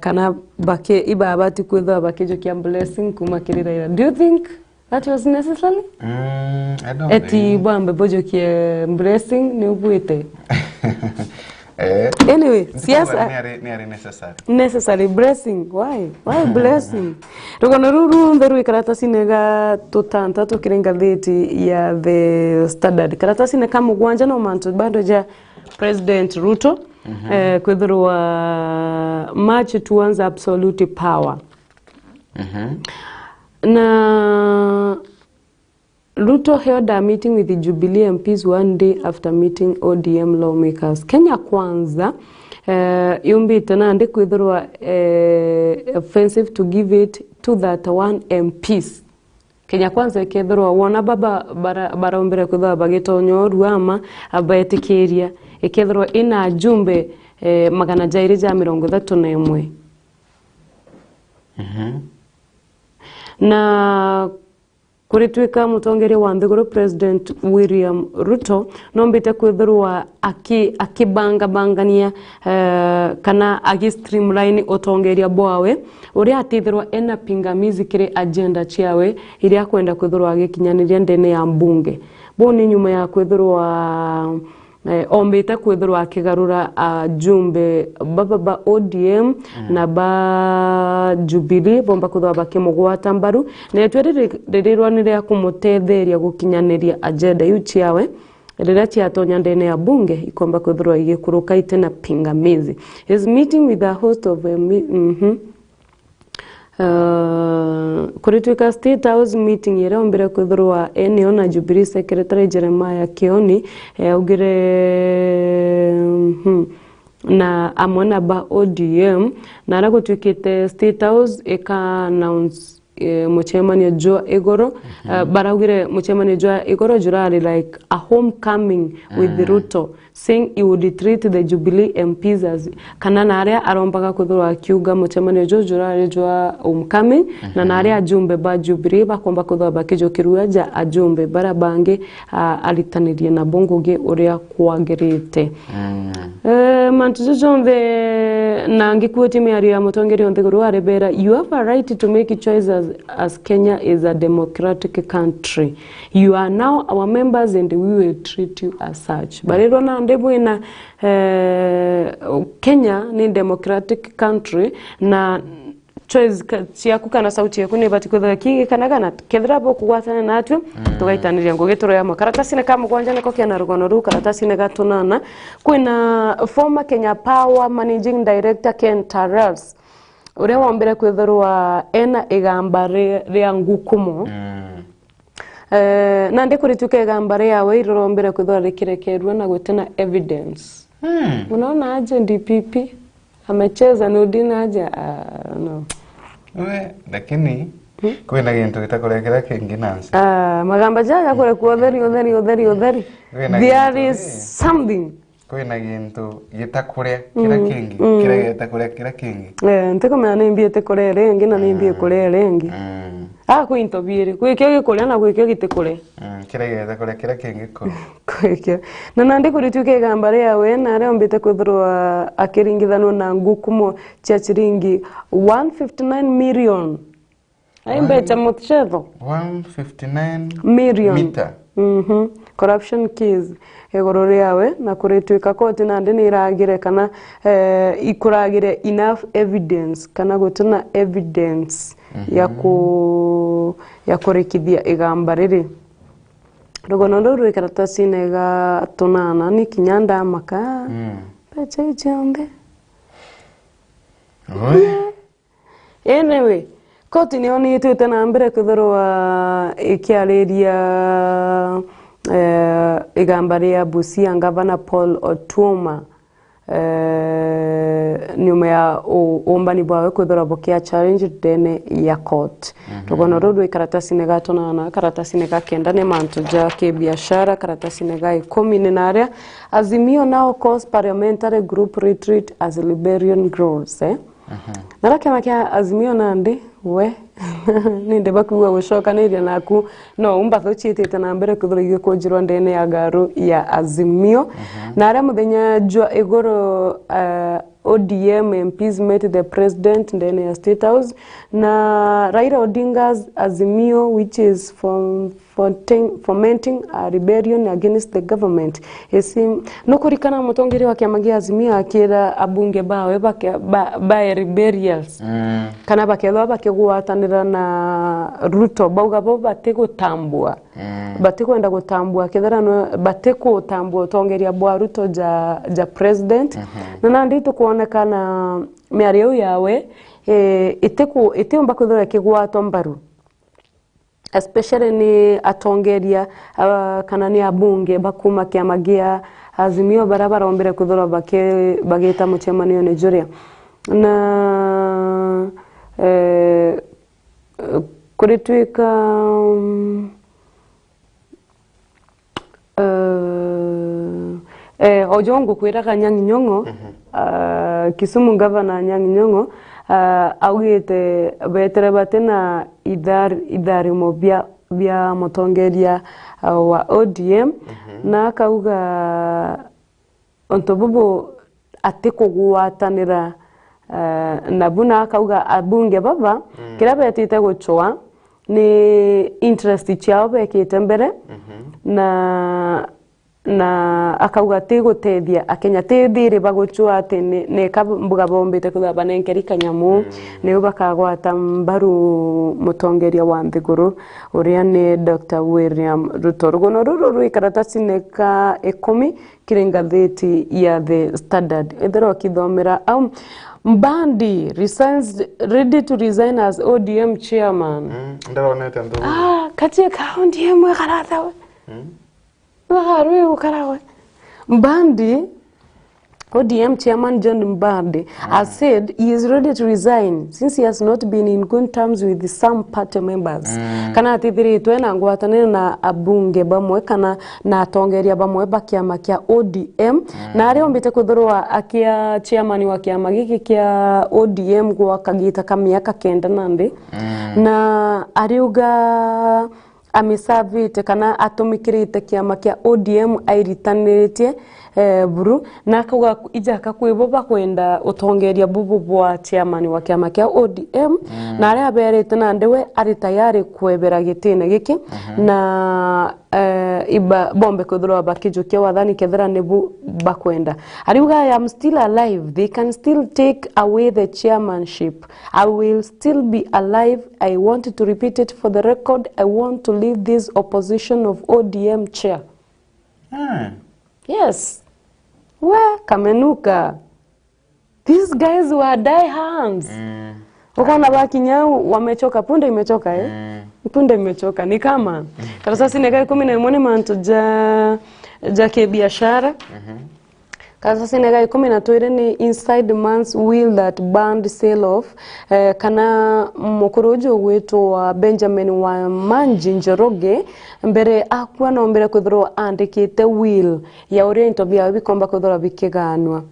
C: kana bake ibabati kuthwa bakijokia blessing kuma kirira. Do you think that was necessary?
A: I don't
C: Eti bwambe bojokie blessing ni ubuite. Anyway, siasa
A: ni necessary.
C: Necessary blessing. Why blessing? Rogona ruru nderu karatasi nega tutanta tukirenga theti ya the Standard. Karatasi ne kama gwanja no mantu bado ja President Ruto kwithirwa march towards absolute power. Na Ruto held a meeting with the Jubilee MPs 1 day after meeting ODM lawmakers. Kenya Kwanza yumbite na ndi kwithirwa offensive to give it to that one MPs. Kenya Kwanza ikethirwa wona baba barombere kwithirwa bagitonyo ruama abaetikiria ikethirwa ina jumbe magana jairi ja 31 na kuritwika mutongeri wa nthiguru President William Ruto nombite kwithirwa akibangania kana agi streamline utongeria bwawe uria atithirwa ena pingamizi kire agenda ciawe iria kwenda kwithirwa agikinyaniria ndene ya mbunge boni nyuma ya kwithirwa ombete kwithirwa akigarura jumbe baba ODM na ba Jubilee bomba kuthwa bakimugwata mbaru na twerirwa niria kumutetheria gukinyaniria agenda yuchi yawe rĩrĩa ciatonya ndene ya bunge ikomba kwithirwa igikuruka itena pingamizi. His meeting with the host of kurituika State House meeting ira ombere kwithirwa eneo na Jubilee Secretary Jeremiah Kioni augire na amwana ba ODM na aragutuikite State House eka announce muchemanio jwa igoro baragire muchemanio jwa igoro jurali like a homecoming with the Ruto, saying he would treat the Jubilee MPs as kana naria arombaga kuthurwa akiuga muchemanio jurali jwa homecoming na naria ajumbe ba Jubilee bakomba kuthurwa bakijokirua ja ajumbe barabange alitanirie na bongoge uria kwagirite mantu jonde na ngikuoti miari ya mutongeri ontheguru arebera you have a right to make choices as Kenya is a democratic country. You are now our members and we will treat you as such. Barero na ndebo ina Kenya ni democratic country na choice ciaku kana sauti yaku ni bati kuthira kigi kana kethira bo kugwatana natwe tugaitaniria ngugituro ya makaratasi ne kama gwanja ne kokia na rugono ru karatasi ne gatunana kwina former Kenya Power Managing Director Ken Tarals uria wambere kwithirwa ena igamba ria ngukumo na ndikurituka igamba ria we irombere kwithirwa rikirekerwa na gwetena evidence unaona aje DPP amecheza nudina aje no
A: lakini kwina gintu gitakorekera kingi nansi
C: magamba jaja kore kuotheri there is something
A: kwina gintu gitakuria kira kingi kira gitakuria kira kingi
C: nteko mena nimbiete kore rengi na nimbie kore rengi kwinto biere kwikyo gikuria na kwikyo gitikure
A: kira gitakuria kira kingi ko
C: kwikyo na nandi kurituke gambare yawe na re ombete kwithirwa akiringithanwa na ngukumo cia chiringi 159 million aimbecha mutchetho
A: 159
C: million
A: mita
C: corruption case egoro riawe na kurituika koti na ndi ni iragire kana ikuragire enough evidence kana gutuna evidence ya kurikithia igamba riri rugono ruru ikaratasi nega tunana ni kinyanda maka peche jombe anyway koti ni oni itute na mbere kuthirwa ikiariria igamba ria Busia Governor Paul Otuoma nyuma ya umbani bwawe kwithirwa bokia challenge dene ya court rugono ruru ikaratasi nega tunana karatasi nega kenda ne mantu ja ke biashara karatasi nega 10 naria Azimio now calls parliamentary group retreat as Liberian grows narake makia Azimio nande we ninde bakuwa gushoka niria naku no umbatho chiitite na mbere kuthura igikujirwa ndene ya garu ya Azimio na ara muthenya jwa igoro ODM MPs met the president ndene ya State House na Raila Odinga's Azimio which is fomenting a rebellion against the government esi no kurikana mutongeri wa kiamagia Azimio akira abunge bawe ba rebellions kana bakelo bakigwatanira na Ruto bauga bo batigutambua batikwenda gutambua kethera no batikutambua tongeri bwa Ruto ja president na nandi tukuonekana miario yawe itiumba kuthura kigwato mbaru especially ni atongeria kana ni abunge bakuma kiamagia Azimio barabara ombere kuthura bageta muchemanio ni juria na kurituika ojongo kwiraga Nyanginyongo Kisumu Governor Nyanginyongo augite betere batena idharimo bya mutongeria wa ODM na kauga ontobubu atikugwatanira na buna kauga abunge baba kira betite guchwa ni interest ciao bekite mbere na na akauga ti gutethia akenya ti thiri baguchwa ati ne kambuga bombete kuthaba nenkeri kanyamu ne bakagwata mbaru mutongeria wa Nthiguru uria ni Dr. William Ruto. Rugono ruru rwi karatasi neka 10 kiri ngatheti ya The Standard ethero kithomera Mbandi resigns, ready to resign as ODM chairman.
A: Ndaronete ndo.
C: Katie kaunti yemwe karatha we. Waharwe ukarawe. Mbandi ODM chairman John Mbandi has said he is ready to resign since he has not been in good terms with some party members. Kana atithiritwe na ngwatanire na abunge bamwe kana na atongeria bamwe bakiama kia ODM na ari ombite kuthurwa akia chairman wa kiama giki kia ODM gwa kagita kamiaka kenda nandi na ariuga amisavite kana atumikirite kiama kia ODM airitaniritie buru na akauga ijaka kwiboba kwenda utongeria bubu bwa chairman wa kiama kia ODM na aria aberete na ndewe ari tayari kwebera gitine giki na iba bombe kuthurwa bakijukia wathani kethera nebu bakwenda ariuga I am still alive, they can still take away the chairmanship, I will still be alive, I want to repeat it for the record, I want to leave this opposition of ODM chair. Yes. Where kamenuka, these guys were die hands. Ukaona bakinyau wamechoka, punde imechoka punde imechoka ni kama karatasi neka 11 mantu ja kibiashara. Karatasi neka 12 ni inside man's will that banned sale of kana mukurujo wetu wa Benjamin wa Manji Njoroge mbere akwa no mbere kuthro andikite will ya oriento bia bikomba kuthro bikiganwa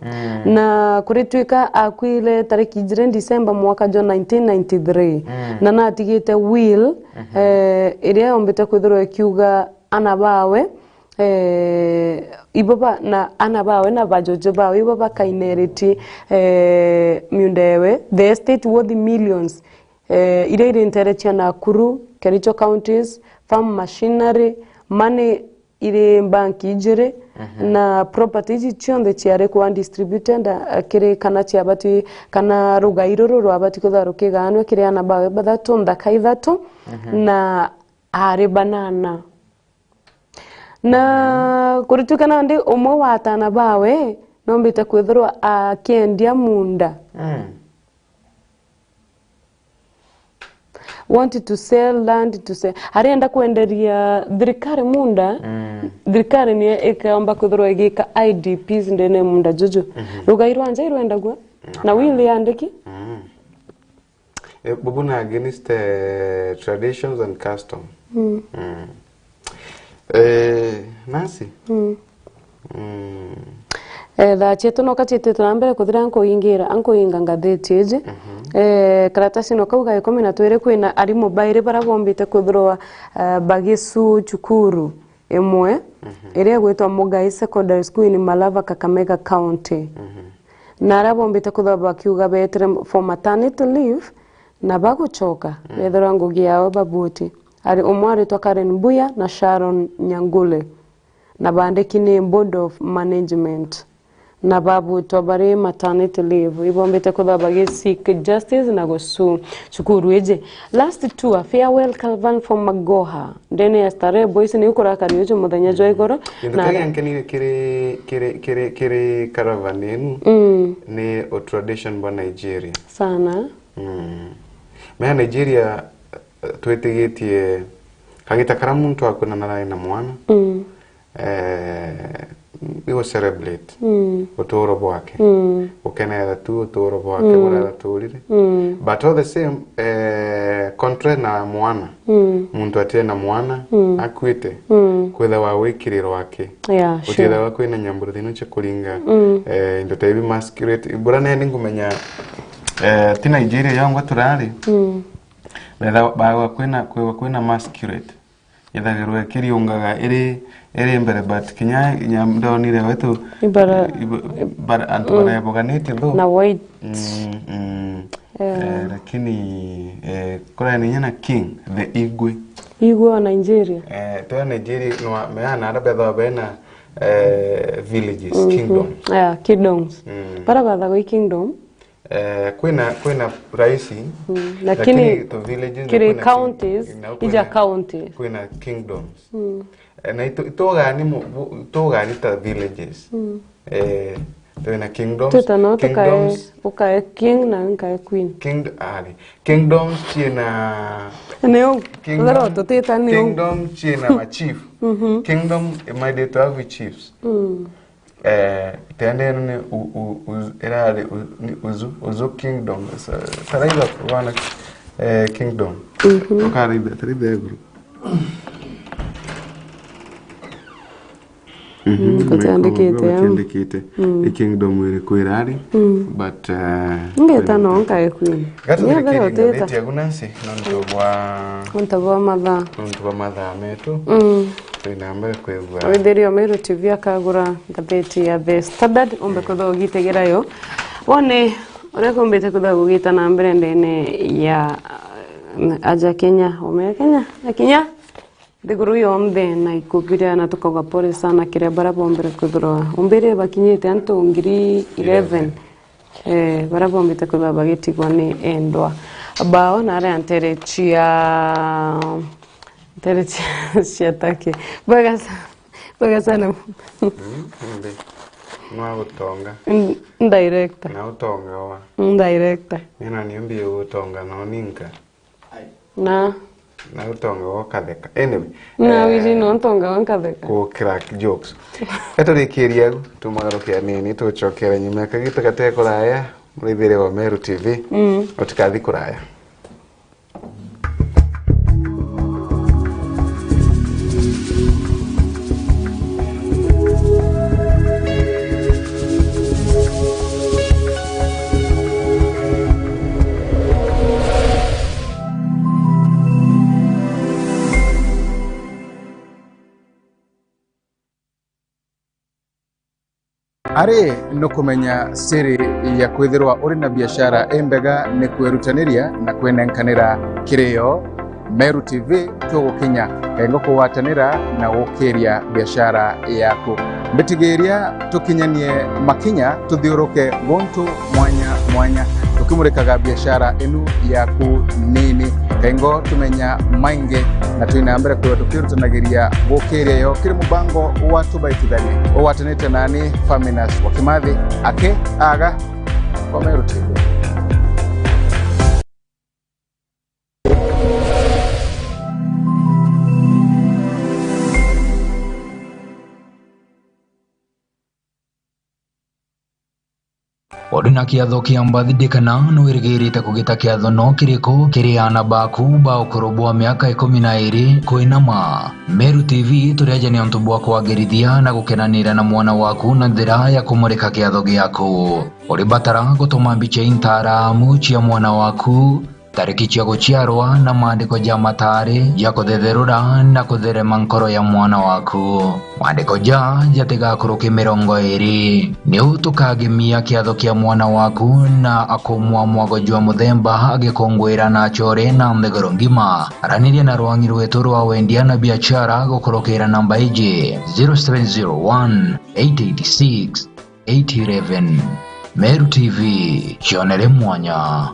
C: na kuritwika akwile tariki 2 December mwaka 1993 na natigite will iria ombete kuthro ekiuga anabawe iboba na anabawe na bajojo bawe iboba kaineriti miundewe the estate worth millions ile interest na Nakuru, Kericho counties, farm machinery, money ile banki ijere na properties chionde chiare kwa distributed kire kana chiabati kana rugairo ro abati kutharu kiganwe kire anabawe bathatu ndakaithatu na ari banana na kuritukana ndi umwe watana bawe nombita kwithirwa akiendia munda wanted to sell land to sell arienda kuenderia thirikari munda thirikari ni ikaomba kwithirwa igika IDPs ndene munda jojo rugairwa anja irwenda gwa na wili andiki
A: bubuna against traditions and custom. Nancy.
C: Da cheto no kachete tunambere kuthira anko ingira anko inga ngatheti eje karatasi no kauga 12 kwina ari mobile barabombite kuthirwa bagisu chukuru emwe area gwetwa Mugai Secondary School in Malava, Kakamega County na arabombite kuthirwa bakiuga betre for maternity leave na baguchoka bethera ngugi yao babuti ari umwari to Karen Buya na Sharon Nyangule na bandiki ni board of management na babu to bare maternity leave ibombete ko dabage seek justice na gosu chukuru eje last tour farewell Calvan from Magoha ndene astare boys ni ukora kariyo muthenya jo igoro
A: na yankeni kire caravanenu ni o tradition ba Nigeria
C: sana
A: me Nigeria twetegetie kagita karamuntu akona na mwana we will celebrate utoro bwake ukenera tu utoro bwake wala turire but all the same contrary na mwana muntu atie na mwana akwite kwetha wa wikiriro wake utira wa kwina nyamburu thino che kuringa indo taibi masquerade burane ningumenya ti Nigeria yangwa turari betha bawa kwina masquerade yethagirwe kiriungaga iri mbere but kinya nyamdonire wetu bara antobara boganete tho
C: na white
A: lakini kora ni nyana king the igwe
C: wa Nigeria
A: to Nigeria no meana arabetha bena villages, kingdoms.
C: Yeah, kingdoms. Para batha gwi kingdom.
A: Kwina raisi
C: Lakini
A: to villages
C: kiri counties ija county.
A: Kwina kingdoms. Na itogani ta villages. Tuina kingdoms.
C: Kingdoms. Ukae king na ukae queen.
A: Kingdoms china
C: Neo.
A: Kingdom china ma chief. Kingdom might to have chiefs. Tende ne uzu kingdom. Saraiba wana kingdom. Karibe group.
C: Katiandikite
A: kingdom iri kwirari but
C: ngeta no nkae queen
A: ngeta gunansi
C: nontobwa
A: madha metu twinamba kwegwa
C: withirio Meru TV akagura ngatheti ya The Standard ombe kuthogitegerayo wone urekombete kuthagugita na mbere ndene ya aja Kenya ome Kenya akinya Thiguru yombe na ikugira na tukauga pole sana kire barabombere kuthroa umbere bakinyite antu 11 barabombete kuthroa bagitigwa ni endwa bao na re antere chia take baga sana
A: Nwa gutonga
C: director
A: na utonga wa
C: director
A: nina niambie utonga na oninka
C: na
A: utonga wa katheka anyway
C: na wiji no utonga wa katheka
A: ko crack jokes eto rikiria tumagarukia nini tuchokera nyuma kagita gate kuraya murithire wa Meru TV utikathi kuraya
B: Ari no kumenya siri ya kwithirwa uri na biashara embega ni kwerutaniria na kwenenkanira kirio Meru TV tugukinya kengo kuwatanira na gukiria biashara yaku mbitigiria tukinyanie makinya tuthiuruke gontu mwanya tukimurikaga biashara enu yaku nini kengo tumenya mainge na tuinambere kwa tukirutanagiria gukiria yo kiri mubango wa tubaitithani owatanite nani Faminas wakimathi ake aga kwa Meru TV.
D: Odina kiatho kia mbathidikana no irigirite kugita kiatho no kiriko kiriana baku bao kurubwa miaka 12 kuinama. Meru TV turejani ontu bwa kwagirithia na gukenanira na mwana waku na njira ya kumurika kiatho giaku. Uri batara gutuma mbica intaramu cia mwana waku tariki cia guciarwa na maandiko ja matari ya kuthetherura na kutherema nkoro ya mwana waku. Maandiko ja jatigakuruki 20 ni utukagemia kiatho kia mwana waku na akomwa mwago jwa muthemba agikongwira na chore na mthegoro ngima. Araniria na rwangi rwetu rwa wendia na biashara gukurukira namba iji 0701 886 811. Meru TV chionere mwanya.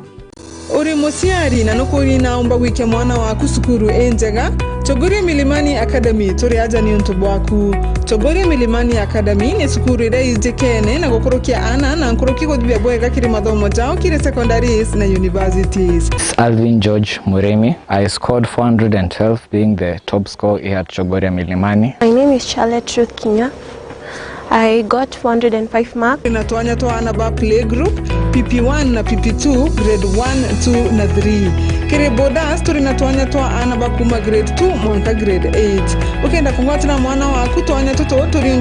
E: Uri musiari na nukuri naomba wike mwana waku sukuru enjega Chogoria Milimani Academy turi aja ni untu bwaku. Chogoria Milimani Academy ni sukuru ira ijikene na gukorokia ana na nkoroki godbia bwega kiri mathomo jao kiri secondaries na universities.
F: Alvin George Muremi. I scored 412 being the top scorer here at Chogoria Milimani.
G: My name is Charlotte Ruth Kinya. I got 405 marks.
E: Inatuanya to anaba play group PP1 na PP2 grade 1, 2 na 3. Kire bodas turi natuanya to anaba kuma grade 2 mwaka grade 8. Ukenda kumwatina mwana waku tuanya toto turi